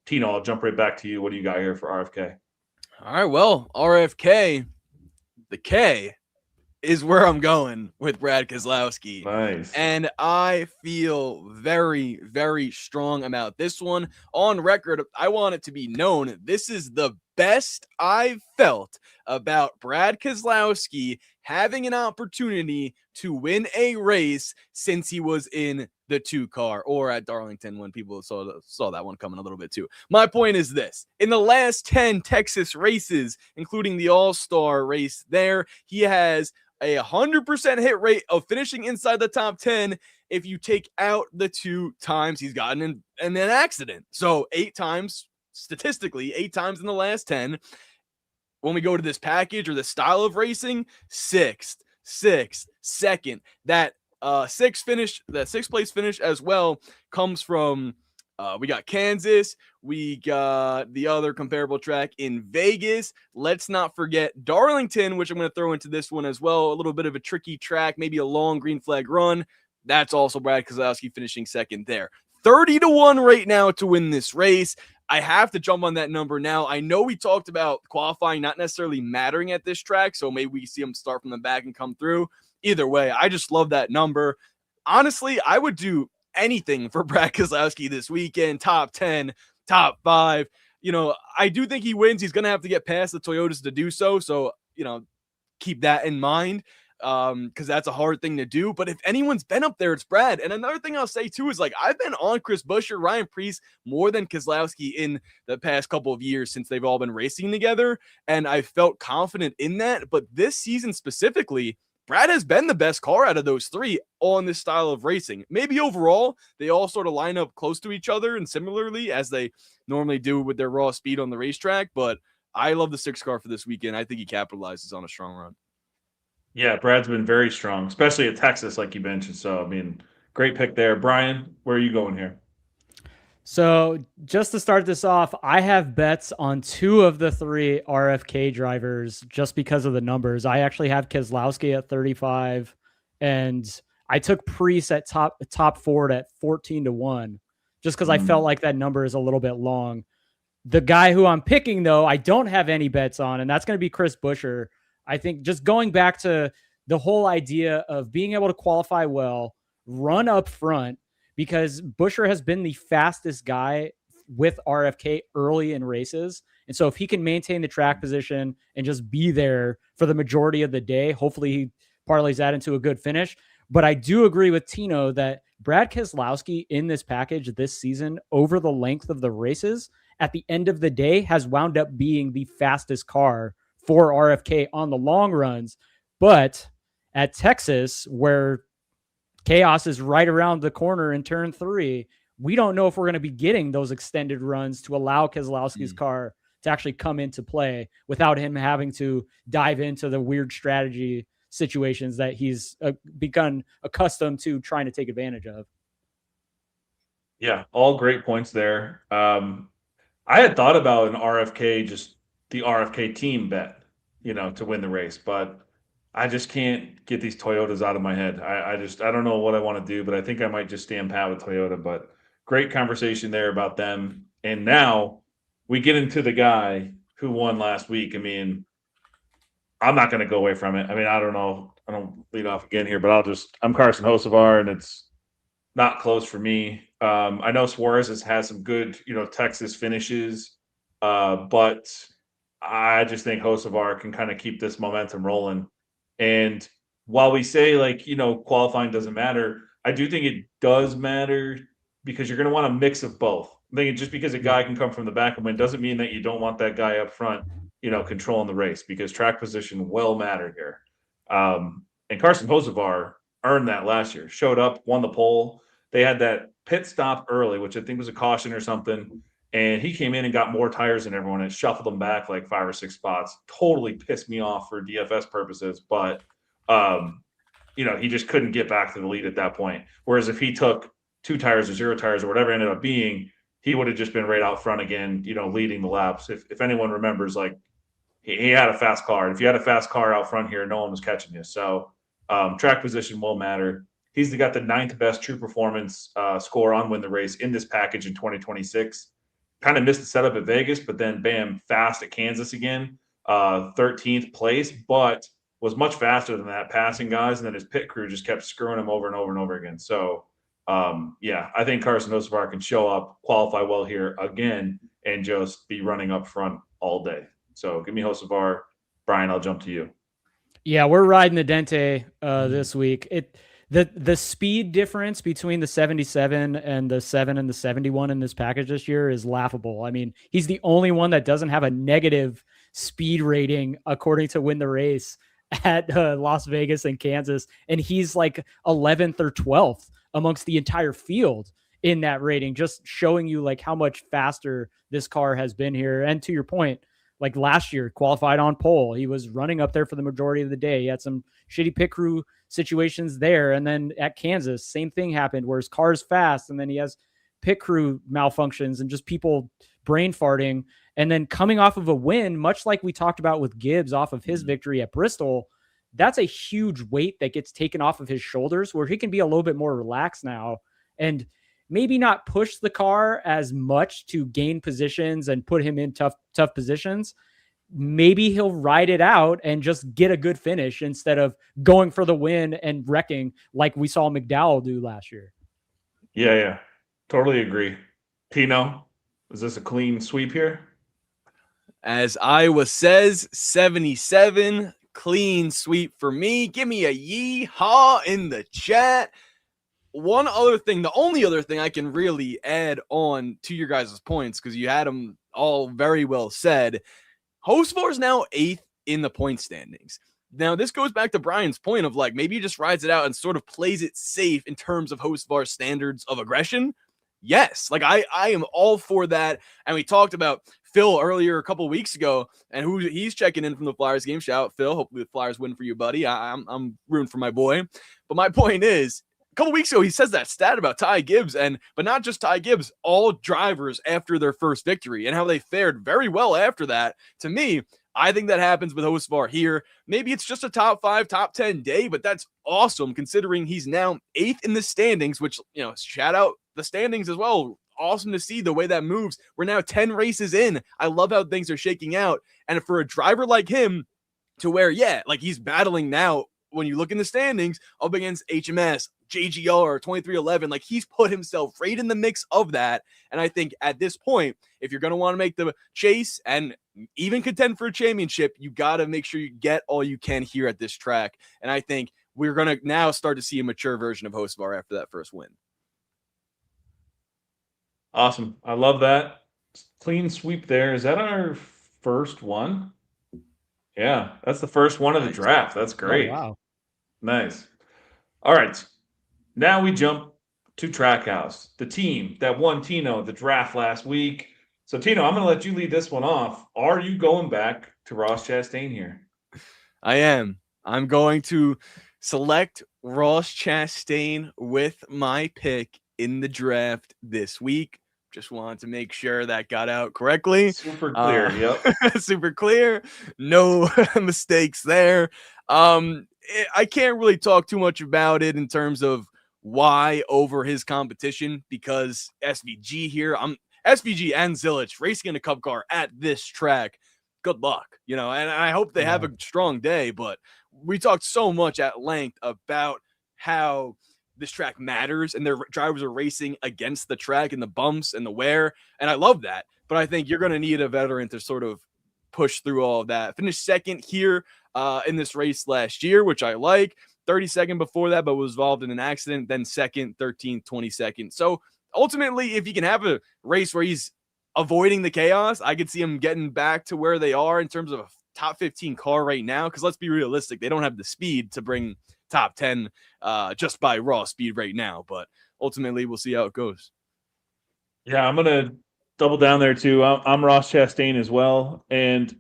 Tino, I'll jump right back to you. What do you got here for RFK? All right, well, RFK, the K is where I'm going with Brad Keselowski. Nice. And I feel very, very strong about this one. On record, I want it to be known this is the best I've felt about Brad Keselowski having an opportunity to win a race since he was in the 2 car or at Darlington when people saw that one coming a little bit too. My point is this: in the last 10 Texas races, including the All-Star race there, he has a 100% hit rate of finishing inside the top 10 if you take out the 2 times he's gotten in an accident. So 8 times, statistically, 8 times in the last 10. When we go to this package or the style of racing, 6th, 2nd. That 6th place finish as well comes from we got Kansas, we got the other comparable track in Vegas. Let's not forget Darlington, which I'm going to throw into this one as well. A little bit of a tricky track, maybe a long green flag run. That's also Brad Keselowski finishing 2nd there. 30-1 right now to win this race. I have to jump on that number now. I know we talked about qualifying not necessarily mattering at this track, so maybe we see him start from the back and come through. Either way, I just love that number. Honestly, I would do anything for Brad Keselowski this weekend. Top 10, top 5. I do think he wins. He's going to have to get past the Toyotas to do so. So, keep that in mind. Because that's a hard thing to do. But if anyone's been up there, it's Brad. And another thing I'll say too is I've been on Chris Buescher, Ryan Preece more than Keselowski in the past couple of years since they've all been racing together, and I felt confident in that. But this season specifically, Brad has been the best car out of those 3 on this style of racing. Maybe overall they all sort of line up close to each other and similarly as they normally do with their raw speed on the racetrack. But I love the 6 car for this weekend. I think he capitalizes on a strong run. Yeah, Brad's been very strong, especially at Texas, like you mentioned. So, great pick there. Brian, where are you going here? So just to start this off, I have bets on 2 of the 3 RFK drivers just because of the numbers. I actually have Keselowski at 35, and I took Preece at top Ford at 14-1, just because I felt like that number is a little bit long. The guy who I'm picking, though, I don't have any bets on, and that's going to be Chris Buescher. I think just going back to the whole idea of being able to qualify well, run up front, because Buescher has been the fastest guy with RFK early in races. And so if he can maintain the track position and just be there for the majority of the day, hopefully he parlays that into a good finish. But I do agree with Tino that Brad Keselowski in this package this season, over the length of the races, at the end of the day, has wound up being the fastest car for RFK on the long runs. But at Texas, where chaos is right around the corner in turn 3, we don't know if we're going to be getting those extended runs to allow Keselowski's car to actually come into play without him having to dive into the weird strategy situations that he's begun accustomed to trying to take advantage of. Yeah, all great points there. I had thought about an RFK, just the RFK team bet, to win the race, but I just can't get these Toyotas out of my head. I don't know what I want to do, but I think I might just stand pat with Toyota. But great conversation there about them. And now we get into the guy who won last week. I'm not going to go away from it. I don't know. I don't lead off again here, but I'm Carson Hocevar, and it's not close for me. I know Suarez has had some good, Texas finishes, but I just think Hocevar can kind of keep this momentum rolling. And while we say qualifying doesn't matter, I do think it does matter because you're going to want a mix of both. I think just because a guy can come from the back and win doesn't mean that you don't want that guy up front, controlling the race, because track position will matter here. And Carson Hocevar earned that last year, showed up, won the pole. They had that pit stop early, which I think was a caution or something. And he came in and got more tires than everyone and shuffled them back like 5 or 6 spots. Totally pissed me off for DFS purposes. But, he just couldn't get back to the lead at that point. Whereas if he took 2 tires or 0 tires or whatever it ended up being, he would have just been right out front again, leading the laps. If anyone remembers, he had a fast car. If you had a fast car out front here, no one was catching you. So track position will matter. He's got the 9th best true performance score on Win the Race in this package in 2026. Kind of missed the setup at Vegas, but then bam, fast at Kansas again, 13th place, but was much faster than that, passing guys, and then his pit crew just kept screwing him over and over and over again. So, I think Carson Hocevar can show up, qualify well here again, and just be running up front all day. So give me Hocevar. Brian, I'll jump to you. Yeah, we're riding the Dente this week. The speed difference between the 77 and the 7 and the 71 in this package this year is laughable. I mean, he's the only one that doesn't have a negative speed rating according to Win the Race at Las Vegas and Kansas, and he's like 11th or 12th amongst the entire field in that rating, just showing you like how much faster this car has been here. And to your point, like last year, qualified on pole. He was running up there for the majority of the day. He had some shitty pit crew situations there. And then at Kansas, same thing happened where his car's fast and then he has pit crew malfunctions and just people brain farting. And then coming off of a win, much like we talked about with Gibbs off of his victory at Bristol, that's a huge weight that gets taken off of his shoulders where he can be a little bit more relaxed now and maybe not push the car as much to gain positions and put him in tough positions. Maybe he'll ride it out and just get a good finish instead of going for the win and wrecking like we saw McDowell do last year. Yeah. Totally agree. Pino, is this a clean sweep here? As Iowa says, 77, clean sweep for me. Give me a yee-haw in the chat. One other thing, the only other thing I can really add on to your guys' points, because you had them all very well said, Hocevar is now 8th in the point standings. Now, this goes back to Brian's point of like, maybe he just rides it out and sort of plays it safe in terms of Hocevar's standards of aggression. Yes, like I am all for that. And we talked about Phil earlier a couple weeks ago and who he's checking in from the Flyers game. Shout out, Phil. Hopefully the Flyers win for you, buddy. I'm rooting for my boy. But my point is, a couple weeks ago, he says that stat about Ty Gibbs, but not just Ty Gibbs, all drivers after their first victory and how they fared very well after that. To me, I think that happens with Hocevar here. Maybe it's just a top 5, top 10 day, but that's awesome considering he's now 8th in the standings, which, you know, shout out the standings as well. Awesome to see the way that moves. We're now 10 races in. I love how things are shaking out. And for a driver like him to where, yeah, like he's battling now when you look in the standings up against HMS, JGR, 2311, like he's put himself right in the mix of that. And I think at this point, if you're going to want to make the chase and even contend for a championship, you got to make sure you get all you can here at this track. And I think we're going to now start to see a mature version of Hocevar after that first win. Awesome. I love that. Clean sweep there. Is that our first one? Yeah, that's the first one of the draft. That's great. Oh, wow. Nice. All right. Now we jump to Trackhouse, the team that won Tino the draft last week. So, Tino, I'm going to let you lead this one off. Are you going back to Ross Chastain here? I am. I'm going to select Ross Chastain with my pick in the draft this week. Just wanted to make sure that got out correctly. Super clear. Yep. Super clear. No mistakes there. I can't really talk too much about it in terms of why over his competition because SVG here, SVG and Zilich racing in a cup car at this track. Good luck, you know, and I hope they have a strong day, but we talked so much at length about how this track matters and their drivers are racing against the track and the bumps and the wear. And I love that, but I think you're going to need a veteran to sort of push through all of that. Finished second here in this race last year, which I like. 32nd before that, but was involved in an accident. Then second, 13th, 22nd. So ultimately, if you can have a race where he's avoiding the chaos, I could see him getting back to where they are in terms of a top 15 car right now. Because let's be realistic, they don't have the speed to bring top 10 just by raw speed right now. But ultimately, we'll see how it goes. Yeah, I'm going to double down there too. I'm Ross Chastain as well. And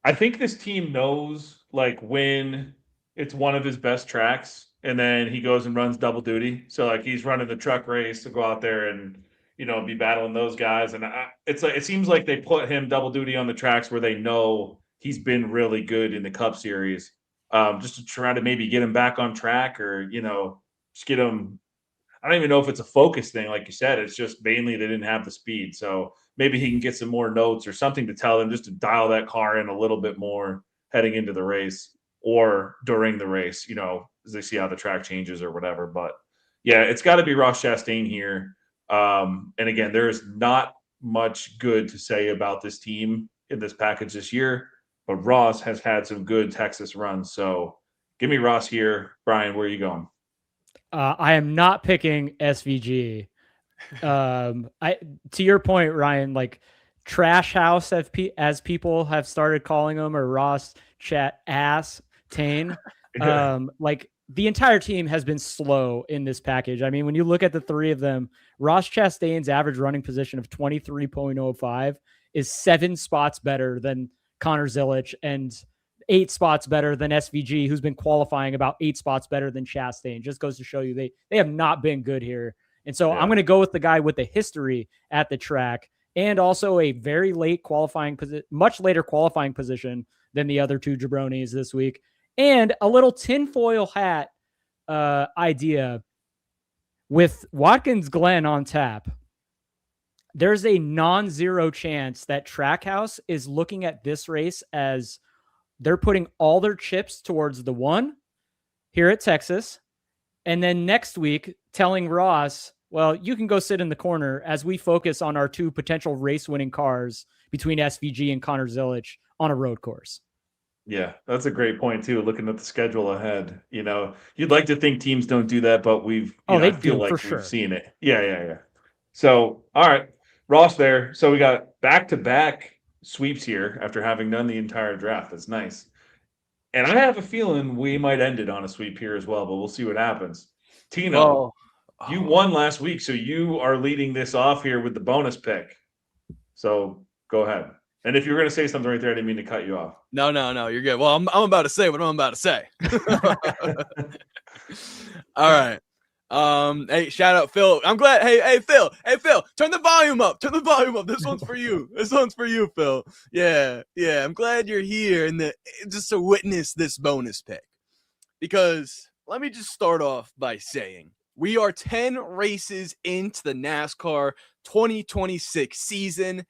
I think this team knows like when it's one of his best tracks and then he goes and runs double duty. So like he's running the truck race to go out there and, you know, be battling those guys. And it's like, it seems like they put him double duty on the tracks where they know he's been really good in the Cup Series, just to try to maybe get him back on track or, you know, just get him. I don't even know if it's a focus thing. Like you said, it's just mainly they didn't have the speed. So maybe he can get some more notes or something to tell them just to dial that car in a little bit more heading into the race or during the race, you know, as they see how the track changes or whatever. But yeah, it's got to be Ross Chastain here. And again, there's not much good to say about this team in this package this year. but Ross has had some good Texas runs. So give me Ross here. Brian, where are you going? I am not picking SVG. To your point, Ryan, like Trash House, as people have started calling him, or Ross Chat Ass Tane. Like the entire team has been slow in this package. I mean, when you look at the three of them, Ross Chastain's average running position of 23.05 is 7 spots better than Connor Zilic and 8 spots better than SVG, who's been qualifying about 8 spots better than Chastain. Just goes to show you they have not been good here. And so I'm going to go with the guy with the history at the track and also a very late qualifying position, much later qualifying position than the other two jabronis this week. And a little tinfoil hat idea with Watkins Glen on tap. There's a non-zero chance that Trackhouse is looking at this race as they're putting all their chips towards the one here at Texas. And then next week telling Ross, well, you can go sit in the corner as we focus on our 2 potential race-winning cars between SVG and Connor Zilic on a road course. Yeah, that's a great point too. Looking at the schedule ahead, you'd like to think teams don't do that, but I feel like we've seen it. Yeah. So, all right, Ross there. So we got back-to-back sweeps here after having done the entire draft. That's nice. And I have a feeling we might end it on a sweep here as well, but we'll see what happens. Tino, you won last week, so you are leading this off here with the bonus pick. So go ahead. And if you were going to say something right there, I didn't mean to cut you off. No, you're good. Well, I'm about to say what I'm about to say. All right. Hey, shout out Phil. I'm glad. Hey, Phil, turn the volume up. This one's for you. Phil. Yeah. I'm glad you're here and just to witness this bonus pick. Because let me just start off by saying we are 10 races into the NASCAR 2026 season,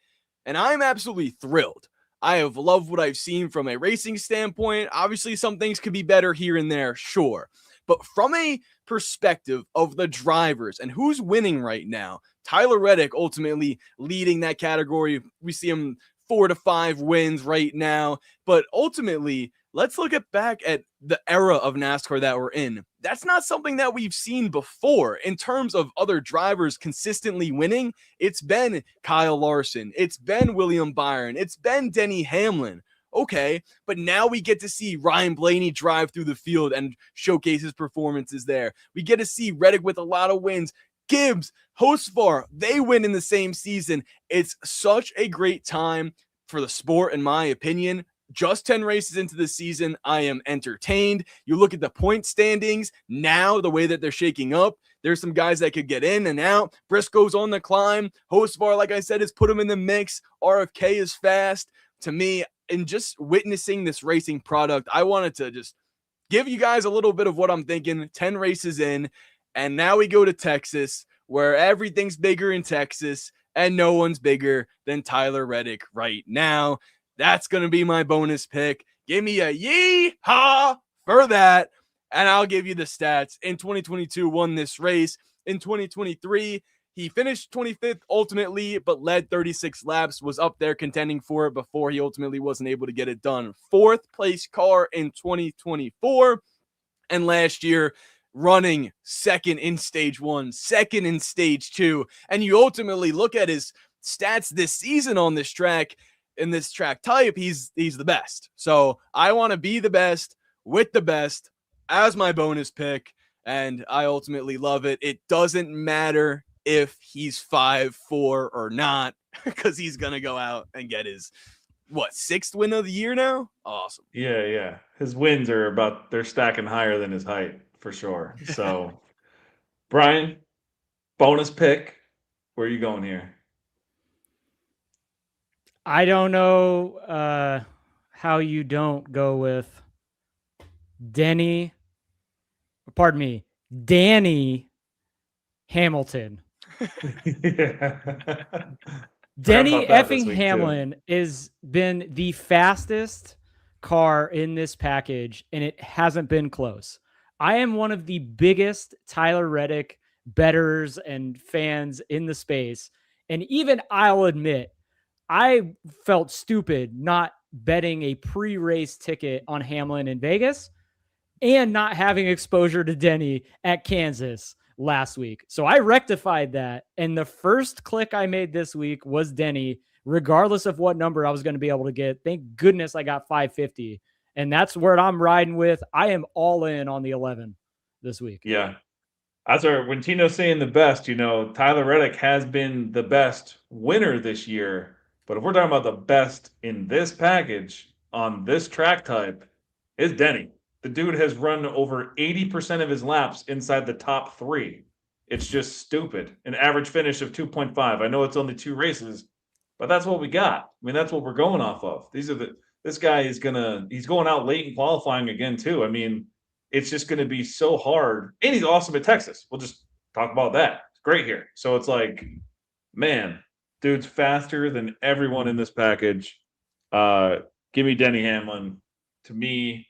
and I'm absolutely thrilled. I have loved what I've seen from a racing standpoint. Obviously, some things could be better here and there, sure. But from a perspective of the drivers and who's winning right now, Tyler Reddick ultimately leading that category. We see him 4 to 5 wins right now. But ultimately, let's look back at the era of NASCAR that we're in. That's not something that we've seen before in terms of other drivers consistently winning. It's been Kyle Larson. It's been William Byron. It's been Denny Hamlin. Okay, but now we get to see Ryan Blaney drive through the field and showcase his performances there. We get to see Reddick with a lot of wins. Gibbs, Hosvar, they win in the same season. It's such a great time for the sport, in my opinion. Just 10 races into the season, I am entertained. You look at the point standings now, the way that they're shaking up. There's some guys that could get in and out. Briscoe's on the climb. Hosvar, like I said, has put him in the mix. RFK is fast. To me, in just witnessing this racing product, I wanted to just give you guys a little bit of what I'm thinking. 10 races in, and now we go to Texas, where everything's bigger in Texas, and no one's bigger than Tyler Reddick right now. That's going to be my bonus pick. Give me a yee-haw for that, and I'll give you the stats. In 2022, won this race. In 2023, he finished 25th ultimately, but led 36 laps, was up there contending for it before he ultimately wasn't able to get it done. 4th place car in 2024, and last year, running 2nd in stage 1, 2nd in stage 2, and you ultimately look at his stats this season on this track, in this track type, he's the best. So I want to be the best with the best as my bonus pick, and I ultimately love it. It doesn't matter if he's 5-4 or not, because he's gonna go out and get his 6th win of the year now. Awesome. Yeah. His wins they're stacking higher than his height for sure. So Brian, bonus pick. Where are you going here? I don't know how you don't go with Danny Hamilton. Denny effing Hamlin has been the fastest car in this package, and it hasn't been close. I am one of the biggest Tyler Reddick bettors and fans in the space, and even I'll admit, I felt stupid not betting a pre-race ticket on Hamlin in Vegas and not having exposure to Denny at Kansas last week. So I rectified that. And the first click I made this week was Denny, regardless of what number I was going to be able to get. Thank goodness I got 550. And that's where I'm riding with. I am all in on the 11 this week. Yeah. That's our, when Tino's saying the best, Tyler Reddick has been the best winner this year. But if we're talking about the best in this package on this track type, it's Denny. The dude has run over 80% of his laps inside the top 3. It's just stupid. An average finish of 2.5. I know it's only 2 races, but that's what we got. I mean, that's what we're going off of. This guy is he's going out late in qualifying again too. I mean, it's just going to be so hard. And he's awesome at Texas. We'll just talk about that. It's great here. So it's like, man, dude's faster than everyone in this package. Give me Denny Hamlin. To me,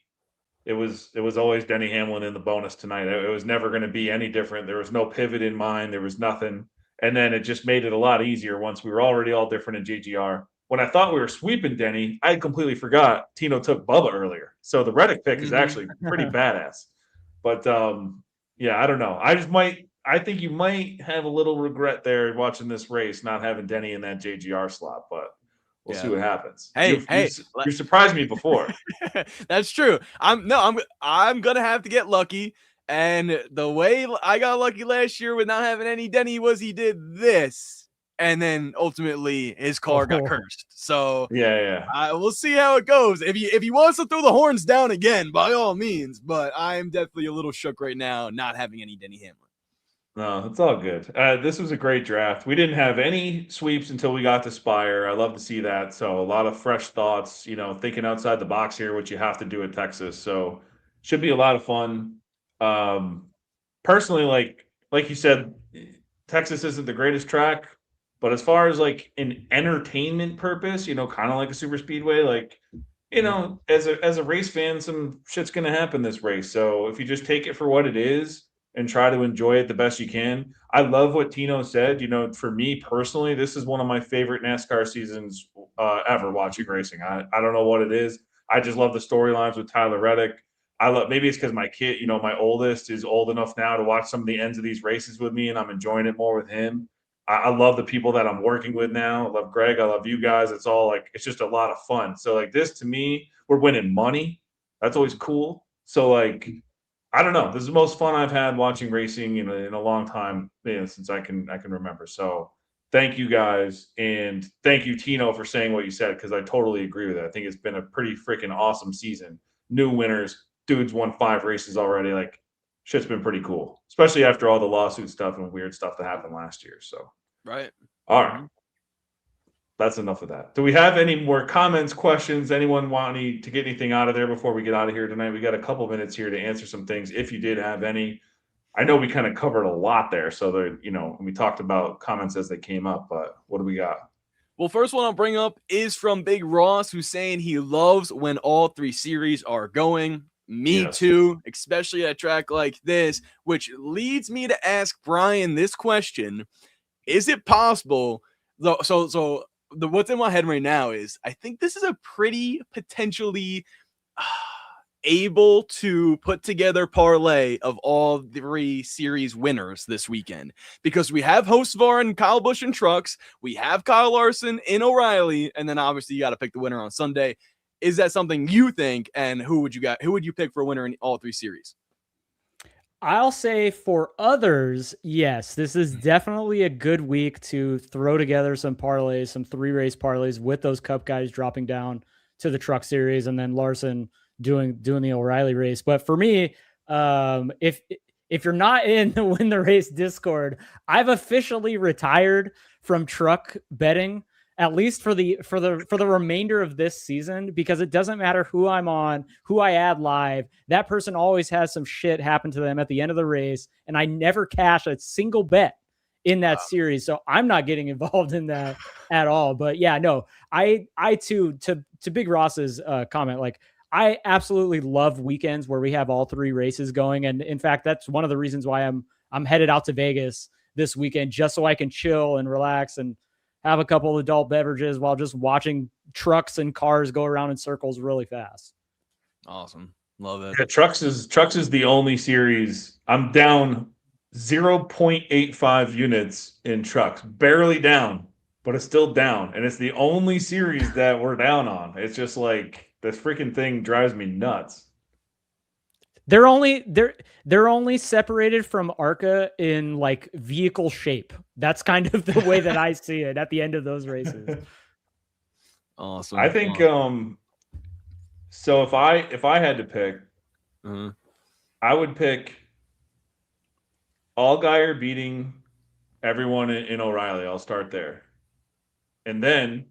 it was always Denny Hamlin in the bonus tonight. It was never going to be any different. There was no pivot in mind. There was nothing. And then it just made it a lot easier once we were already all different in JGR. When I thought we were sweeping Denny, I completely forgot Tino took Bubba earlier. So the Reddick pick is actually pretty badass. But yeah, I don't know. I think you might have a little regret there watching this race, not having Denny in that JGR slot, but we'll see what happens. You surprised me before. That's true. I'm gonna have to get lucky. And the way I got lucky last year with not having any Denny was he did this, and then ultimately his car got cursed. So we'll see how it goes. If he wants to throw the horns down again, by all means. But I'm definitely a little shook right now, not having any Denny Hamlin. No, it's all good. This was a great draft. We didn't have any sweeps until we got to Spire. I love to see that. So a lot of fresh thoughts, thinking outside the box here, which you have to do at Texas. So should be a lot of fun. Personally, like you said, Texas isn't the greatest track, but as far as like an entertainment purpose, kind of like a super speedway, as a race fan, some shit's going to happen this race. So if you just take it for what it is and try to enjoy it the best you can. I love what Tino said. For me personally, this is one of my favorite NASCAR seasons ever watching racing. I don't know what it is. I just love the storylines with Tyler Reddick. Maybe it's because my kid, my oldest is old enough now to watch some of the ends of these races with me, and I'm enjoying it more with him. I love the people that I'm working with now. I love Greg. I love you guys. It's all it's just a lot of fun. So this to me, we're winning money. That's always cool. So I don't know. This is the most fun I've had watching racing in a long time, since I can remember. So thank you guys, and thank you, Tino, for saying what you said, because I totally agree with it. I think it's been a pretty freaking awesome season. New winners. Dude's won 5 races already. Shit's been pretty cool, especially after all the lawsuit stuff and weird stuff that happened last year. So, right. All right. That's enough of that. Do we have any more comments, questions? Anyone wanting to get anything out of there before we get out of here tonight? We got a couple minutes here to answer some things if you did have any. I know we kind of covered a lot there. So there, we talked about comments as they came up, but what do we got? Well, first one I'll bring up is from Big Ross, who's saying he loves when all 3 series are going. Me too, especially at a track like this, which leads me to ask Brian this question. Is it possible? So what's in my head right now is I think this is a pretty potentially able to put together parlay of all 3 series winners this weekend, because we have Hocevar and Kyle Busch in trucks. We have Kyle Larson in O'Reilly. And then obviously you got to pick the winner on Sunday. Is that something you think? And who would you pick for a winner in all 3 series? I'll say for others, yes, this is definitely a good week to throw together some parlays, some 3-race parlays with those Cup guys dropping down to the truck series, and then Larson doing the O'Reilly race. But for me, if you're not in the Win the Race Discord, I've officially retired from truck betting, at least for the remainder of this season, because it doesn't matter who I'm on, who I add live. That person always has some shit happen to them at the end of the race, and I never cash a single bet in that series. So I'm not getting involved in that at all. But yeah, no, I too, to Big Ross's comment, I absolutely love weekends where we have all 3 races going. And in fact, that's one of the reasons why I'm headed out to Vegas this weekend, just so I can chill and relax and have a couple adult beverages while just watching trucks and cars go around in circles really fast. Awesome. Love it. Yeah, Trucks is the only series. I'm down 0.85 units in Trucks, barely down, but it's still down, and it's the only series that we're down on. It's just like this freaking thing drives me nuts. They're only separated from ARCA in like vehicle shape. That's kind of the way that I see it at the end of those races. Awesome. I think so if I had to pick, I would pick Allgaier beating everyone in O'Reilly. I'll start there. And then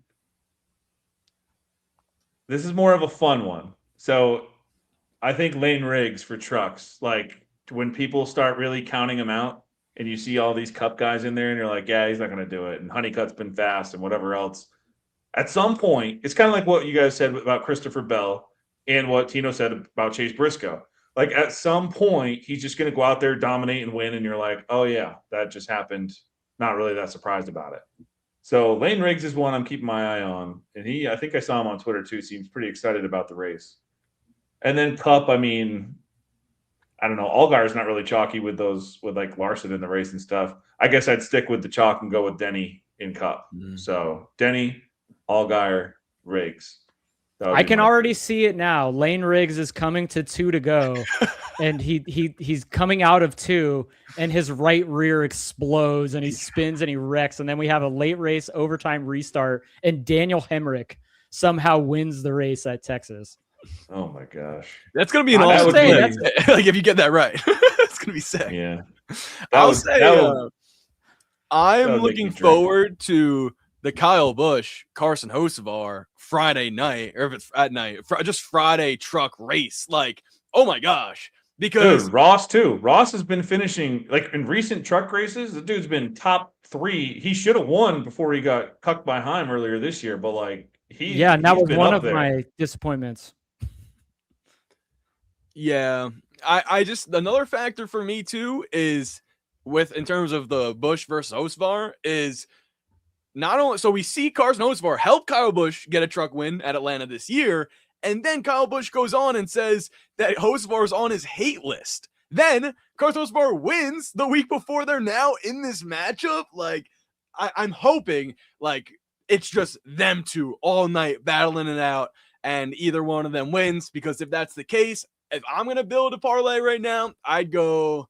this is more of a fun one. So I think Lane Riggs for Trucks, like when people start really counting him out and you see all these Cup guys in there and you're like, yeah, he's not going to do it. And Honeycutt's been fast and whatever else. At some point, it's kind of like what you guys said about Christopher Bell and what Tino said about Chase Briscoe. Like at some point, he's just going to go out there, dominate and win. And you're like, oh yeah, that just happened. Not really that surprised about it. So Lane Riggs is one I'm keeping my eye on. And I think I saw him on Twitter too. Seems pretty excited about the race. And then Cup, I mean, I don't know. Allgaier's not really chalky with like Larson in the race and stuff. I guess I'd stick with the chalk and go with Denny in Cup. So Denny, Allgaier, Riggs. I can already see it now. Lane Riggs is coming to 2 to go, and he's coming out of 2, and his right rear explodes, and he spins and he wrecks, and then we have a late race overtime restart, and Daniel Hemrick somehow wins the race at Texas. Oh my gosh, that's gonna be an awesome thing. Like if you get that right, it's gonna be sick. Yeah, I'm looking forward to the Kyle Busch Carson Hocevar Friday night, or if it's at night, just Friday truck race. Like, oh my gosh, because Ross too. Ross has been finishing like in recent truck races. The dude's been top 3. He should have won before he got cucked by Heim earlier this year, but like and that was one of my disappointments. Yeah, I just another factor for me too is in terms of the Busch versus Hocevar is not only so we see Carson Hocevar help Kyle Busch get a truck win at Atlanta this year, and then Kyle Busch goes on and says that Hocevar is on his hate list. Then Carson Hocevar wins the week before they're now in this matchup. Like I'm hoping like it's just them two all night battling it out, and either one of them wins. Because if that's the case, if I'm going to build a parlay right now, I'd go,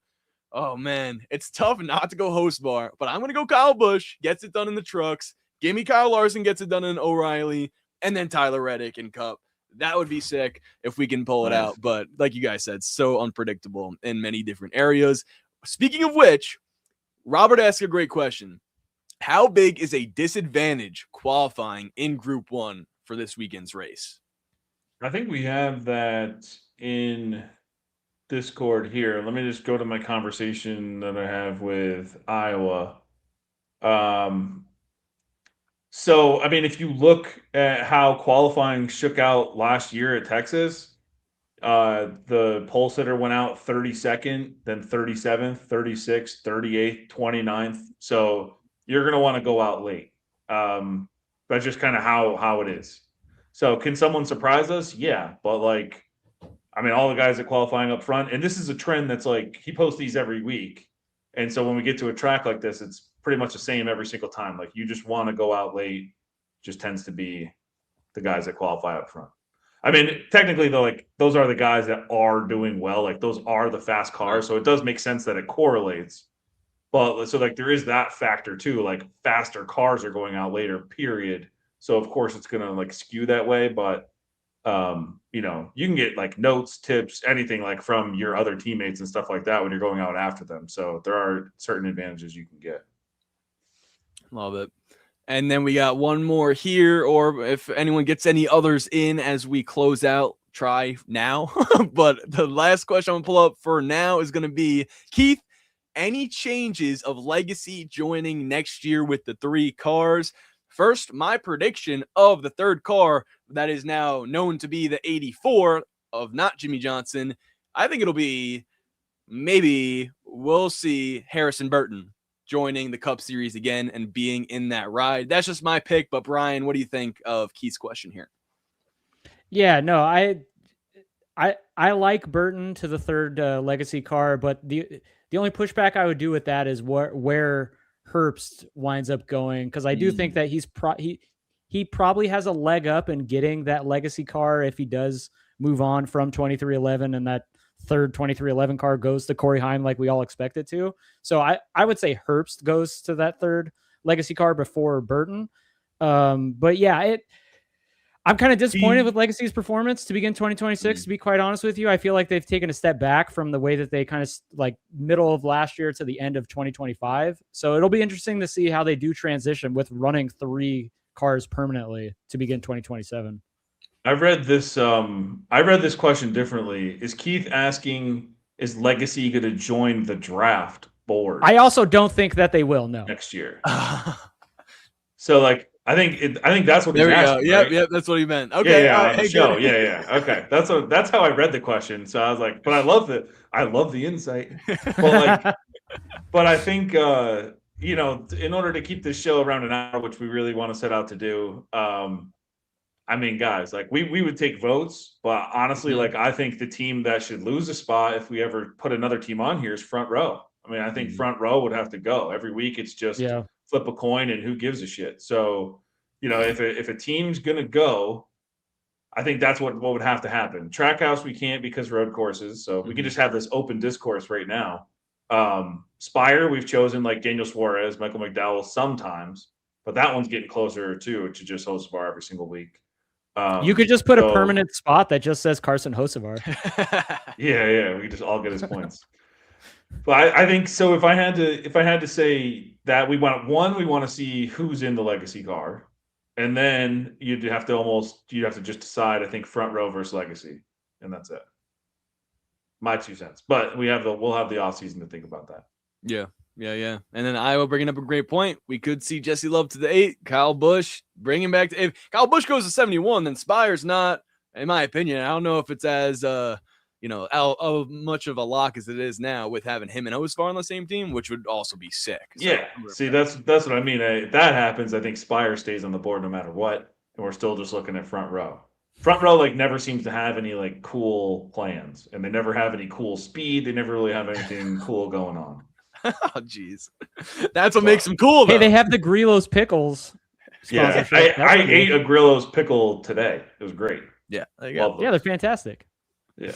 oh man, it's tough not to go Hocevar, but I'm going to go Kyle Busch, gets it done in the trucks. Give me Kyle Larson, gets it done in O'Reilly, and then Tyler Reddick in Cup. That would be sick if we can pull it out. But like you guys said, so unpredictable in many different areas. Speaking of which, Robert asked a great question. How big is a disadvantage qualifying in Group 1 for this weekend's race? I think we have that in Discord here. Let me just go to my conversation that I have with Iowa. So, I mean, if you look at how qualifying shook out last year at Texas, the pole sitter went out 32nd, then 37th, 36th, 38th, 29th. So you're going to want to go out late. That's just kind of how it is. So can someone surprise us? Yeah. But like, I mean, all the guys that qualifying up front, and this is a trend that's like, he posts these every week. And so when we get to a track like this, it's pretty much the same every single time. Like you just want to go out late, just tends to be the guys that qualify up front. I mean, technically though, like those are the guys that are doing well. Like those are the fast cars. So it does make sense that it correlates. But so like there is that factor too, like faster cars are going out later, period. So of course it's going to like skew that way, but you know, you can get like notes, tips, anything like from your other teammates and stuff like that when you're going out after them. So there are certain advantages you can get. Love it. And then we got one more here, or if anyone gets any others in as we close out, try now. But the last question I'm gonna pull up for now is going to be, Keith, any changes of Legacy joining next year with the 3 cars? First, my prediction of the 3rd car that is now known to be the 84 of not Jimmy Johnson. I think it'll be maybe we'll see Harrison Burton joining the Cup Series again and being in that ride. That's just my pick. But Brian, what do you think of Keith's question here? Yeah, no, I like Burton to the third legacy car, but the only pushback I would do with that is where Herbst winds up going, because I do think that he probably has a leg up in getting that legacy car if he does move on from 2311 and that third 2311 car goes to Corey Heim like we all expect it to. So I would say Herbst goes to that third legacy car before Burton. But yeah, I'm kind of disappointed with Legacy's performance to begin 2026, to be quite honest with you. I feel like they've taken a step back from the way that they kind of like middle of last year to the end of 2025. So it'll be interesting to see how they do transition with running 3 cars permanently to begin 2027. I read this question differently. Is Keith asking, is Legacy going to join the draft board? I also don't think that they will, no. Next year. So like, I think that's what he's asking. Yep, that's what he meant. Okay, yeah. Okay, that's how I read the question. So I was like, but I love the insight. But I think in order to keep this show around an hour, which we really want to set out to do, I mean, guys, like we would take votes, but honestly, like I think the team that should lose a spot if we ever put another team on here is Front Row. I mean, I think Front Row would have to go every week. It's just flip a coin and who gives a shit. So, if a team's gonna go, I think that's what would have to happen. Trackhouse we can't because road courses, so we can just have this open discourse right now. Spire we've chosen like Daniel Suarez, Michael McDowell sometimes, but that one's getting closer too to just Hocevar every single week. You could just put a permanent spot that just says Carson Hocevar. yeah, we just all get his points. But I think so. If I had to say that we want to see who's in the legacy car, and then you'd have to just decide. I think Front Row versus Legacy, and that's it. My 2 cents. But we'll have the off season to think about that. Yeah. And then Iowa bringing up a great point. We could see Jesse Love to the 8, Kyle Busch bringing back to. If Kyle Busch goes to 71, then Spire's not, in my opinion. I don't know if it's as much of a lock as it is now with having him and Hocevar on the same team, which would also be sick. So, yeah. See, that's what I mean. If that happens, I think Spire stays on the board no matter what, and we're still just looking at Front Row. Front Row like never seems to have any like cool plans, and they never have any cool speed. They never really have anything cool going on. Oh, jeez. That's what makes them cool, though. Hey, they have the Grillo's Pickles. Yeah, I ate a Grillo's pickle today. It was great. Yeah, there you go. Yeah, they're fantastic. Yeah.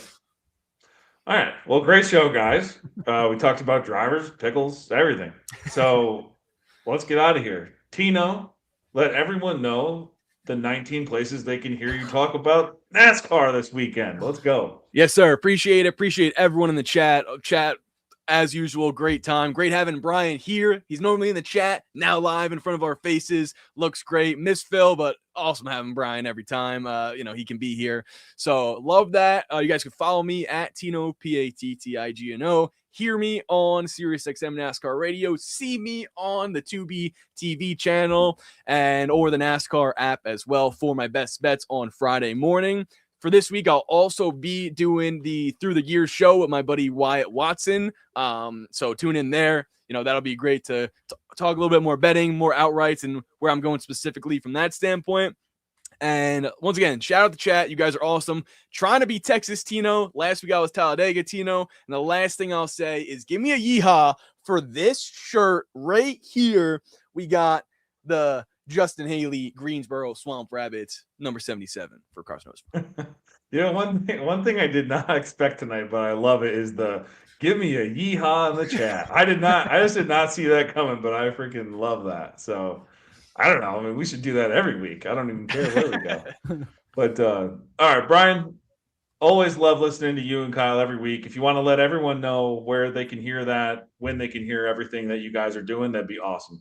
All right. Well, great show, guys. We talked about drivers, pickles, everything. So let's get out of here. Tino, let everyone know the 19 places they can hear you talk about NASCAR this weekend. Let's go. Yes, sir. Appreciate it. Appreciate everyone in the chat. As usual, great time. Great having Brian here. He's normally in the chat, now live in front of our faces. Looks great. Miss Phil, but awesome having Brian every time. He can be here. So love that. You guys can follow me at Tino, PATTIGNO. Hear me on SiriusXM NASCAR Radio. See me on the Tubi TV channel or the NASCAR app as well for my best bets on Friday morning. For this week, I'll also be doing the Through the Years show with my buddy Wyatt Watson. So tune in there. That'll be great to talk a little bit more betting, more outrights, and where I'm going specifically from that standpoint. And once again, shout out the chat. You guys are awesome. Trying to be Texas Tino. Last week I was Talladega Tino. And the last thing I'll say is give me a yeehaw for this shirt right here. We got the Justin Haley Greensboro Swamp Rabbits number 77 for Carson Hocevar. One thing I did not expect tonight, but I love it, is the give me a yeehaw in the chat. I just did not see that coming, but I freaking love that. So I don't know. I mean, we should do that every week. I don't even care where we go. But all right, Brian, always love listening to you and Kyle every week. If you want to let everyone know where they can hear that, when they can hear everything that you guys are doing, that'd be awesome.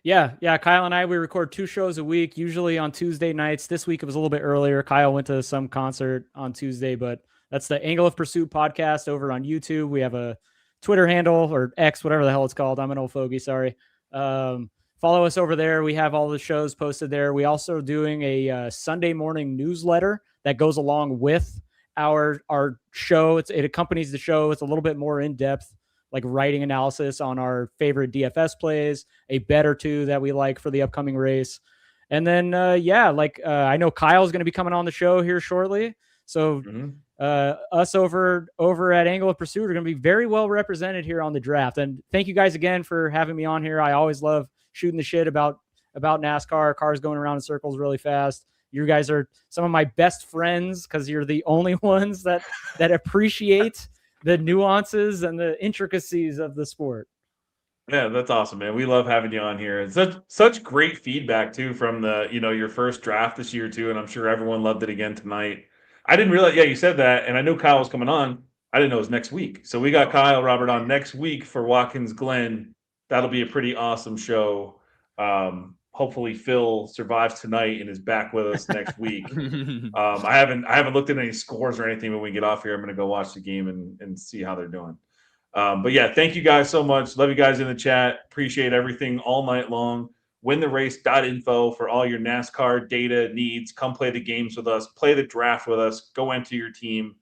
Yeah. Kyle and I, we record 2 shows a week, usually on Tuesday nights. This week it was a little bit earlier. Kyle went to some concert on Tuesday, but that's the Angle of Pursuit podcast over on YouTube. We have a Twitter handle, or X, whatever the hell it's called. I'm an old fogey. Sorry. Follow us over there. We have all the shows posted there. We also doing a Sunday morning newsletter that goes along with our show. It accompanies the show. It's a little bit more in depth, like writing analysis on our favorite DFS plays, a bet or two that we like for the upcoming race. And then, I know Kyle's going to be coming on the show here shortly. So us over at Angle of Pursuit are going to be very well represented here on the draft. And thank you guys again for having me on here. I always love shooting the shit about NASCAR, cars going around in circles really fast. You guys are some of my best friends because you're the only ones that appreciate the nuances and the intricacies of the sport. Yeah, that's awesome, man. We love having you on here. And such great feedback too from the, your first draft this year too. And I'm sure everyone loved it again tonight. I didn't realize, you said that, and I knew Kyle was coming on. I didn't know it was next week. So we got Kyle Robert on next week for Watkins Glen. That'll be a pretty awesome show. Hopefully Phil survives tonight and is back with us next week. I haven't looked at any scores or anything. When we get off here, I'm going to go watch the game and see how they're doing. But yeah, thank you guys so much. Love you guys in the chat. Appreciate everything all night long. Wintherace.info for all your NASCAR data needs. Come play the games with us. Play the draft with us. Go enter your team.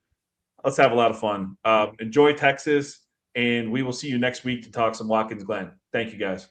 Let's have a lot of fun. Enjoy Texas, and we will see you next week to talk some Watkins Glen. Thank you, guys.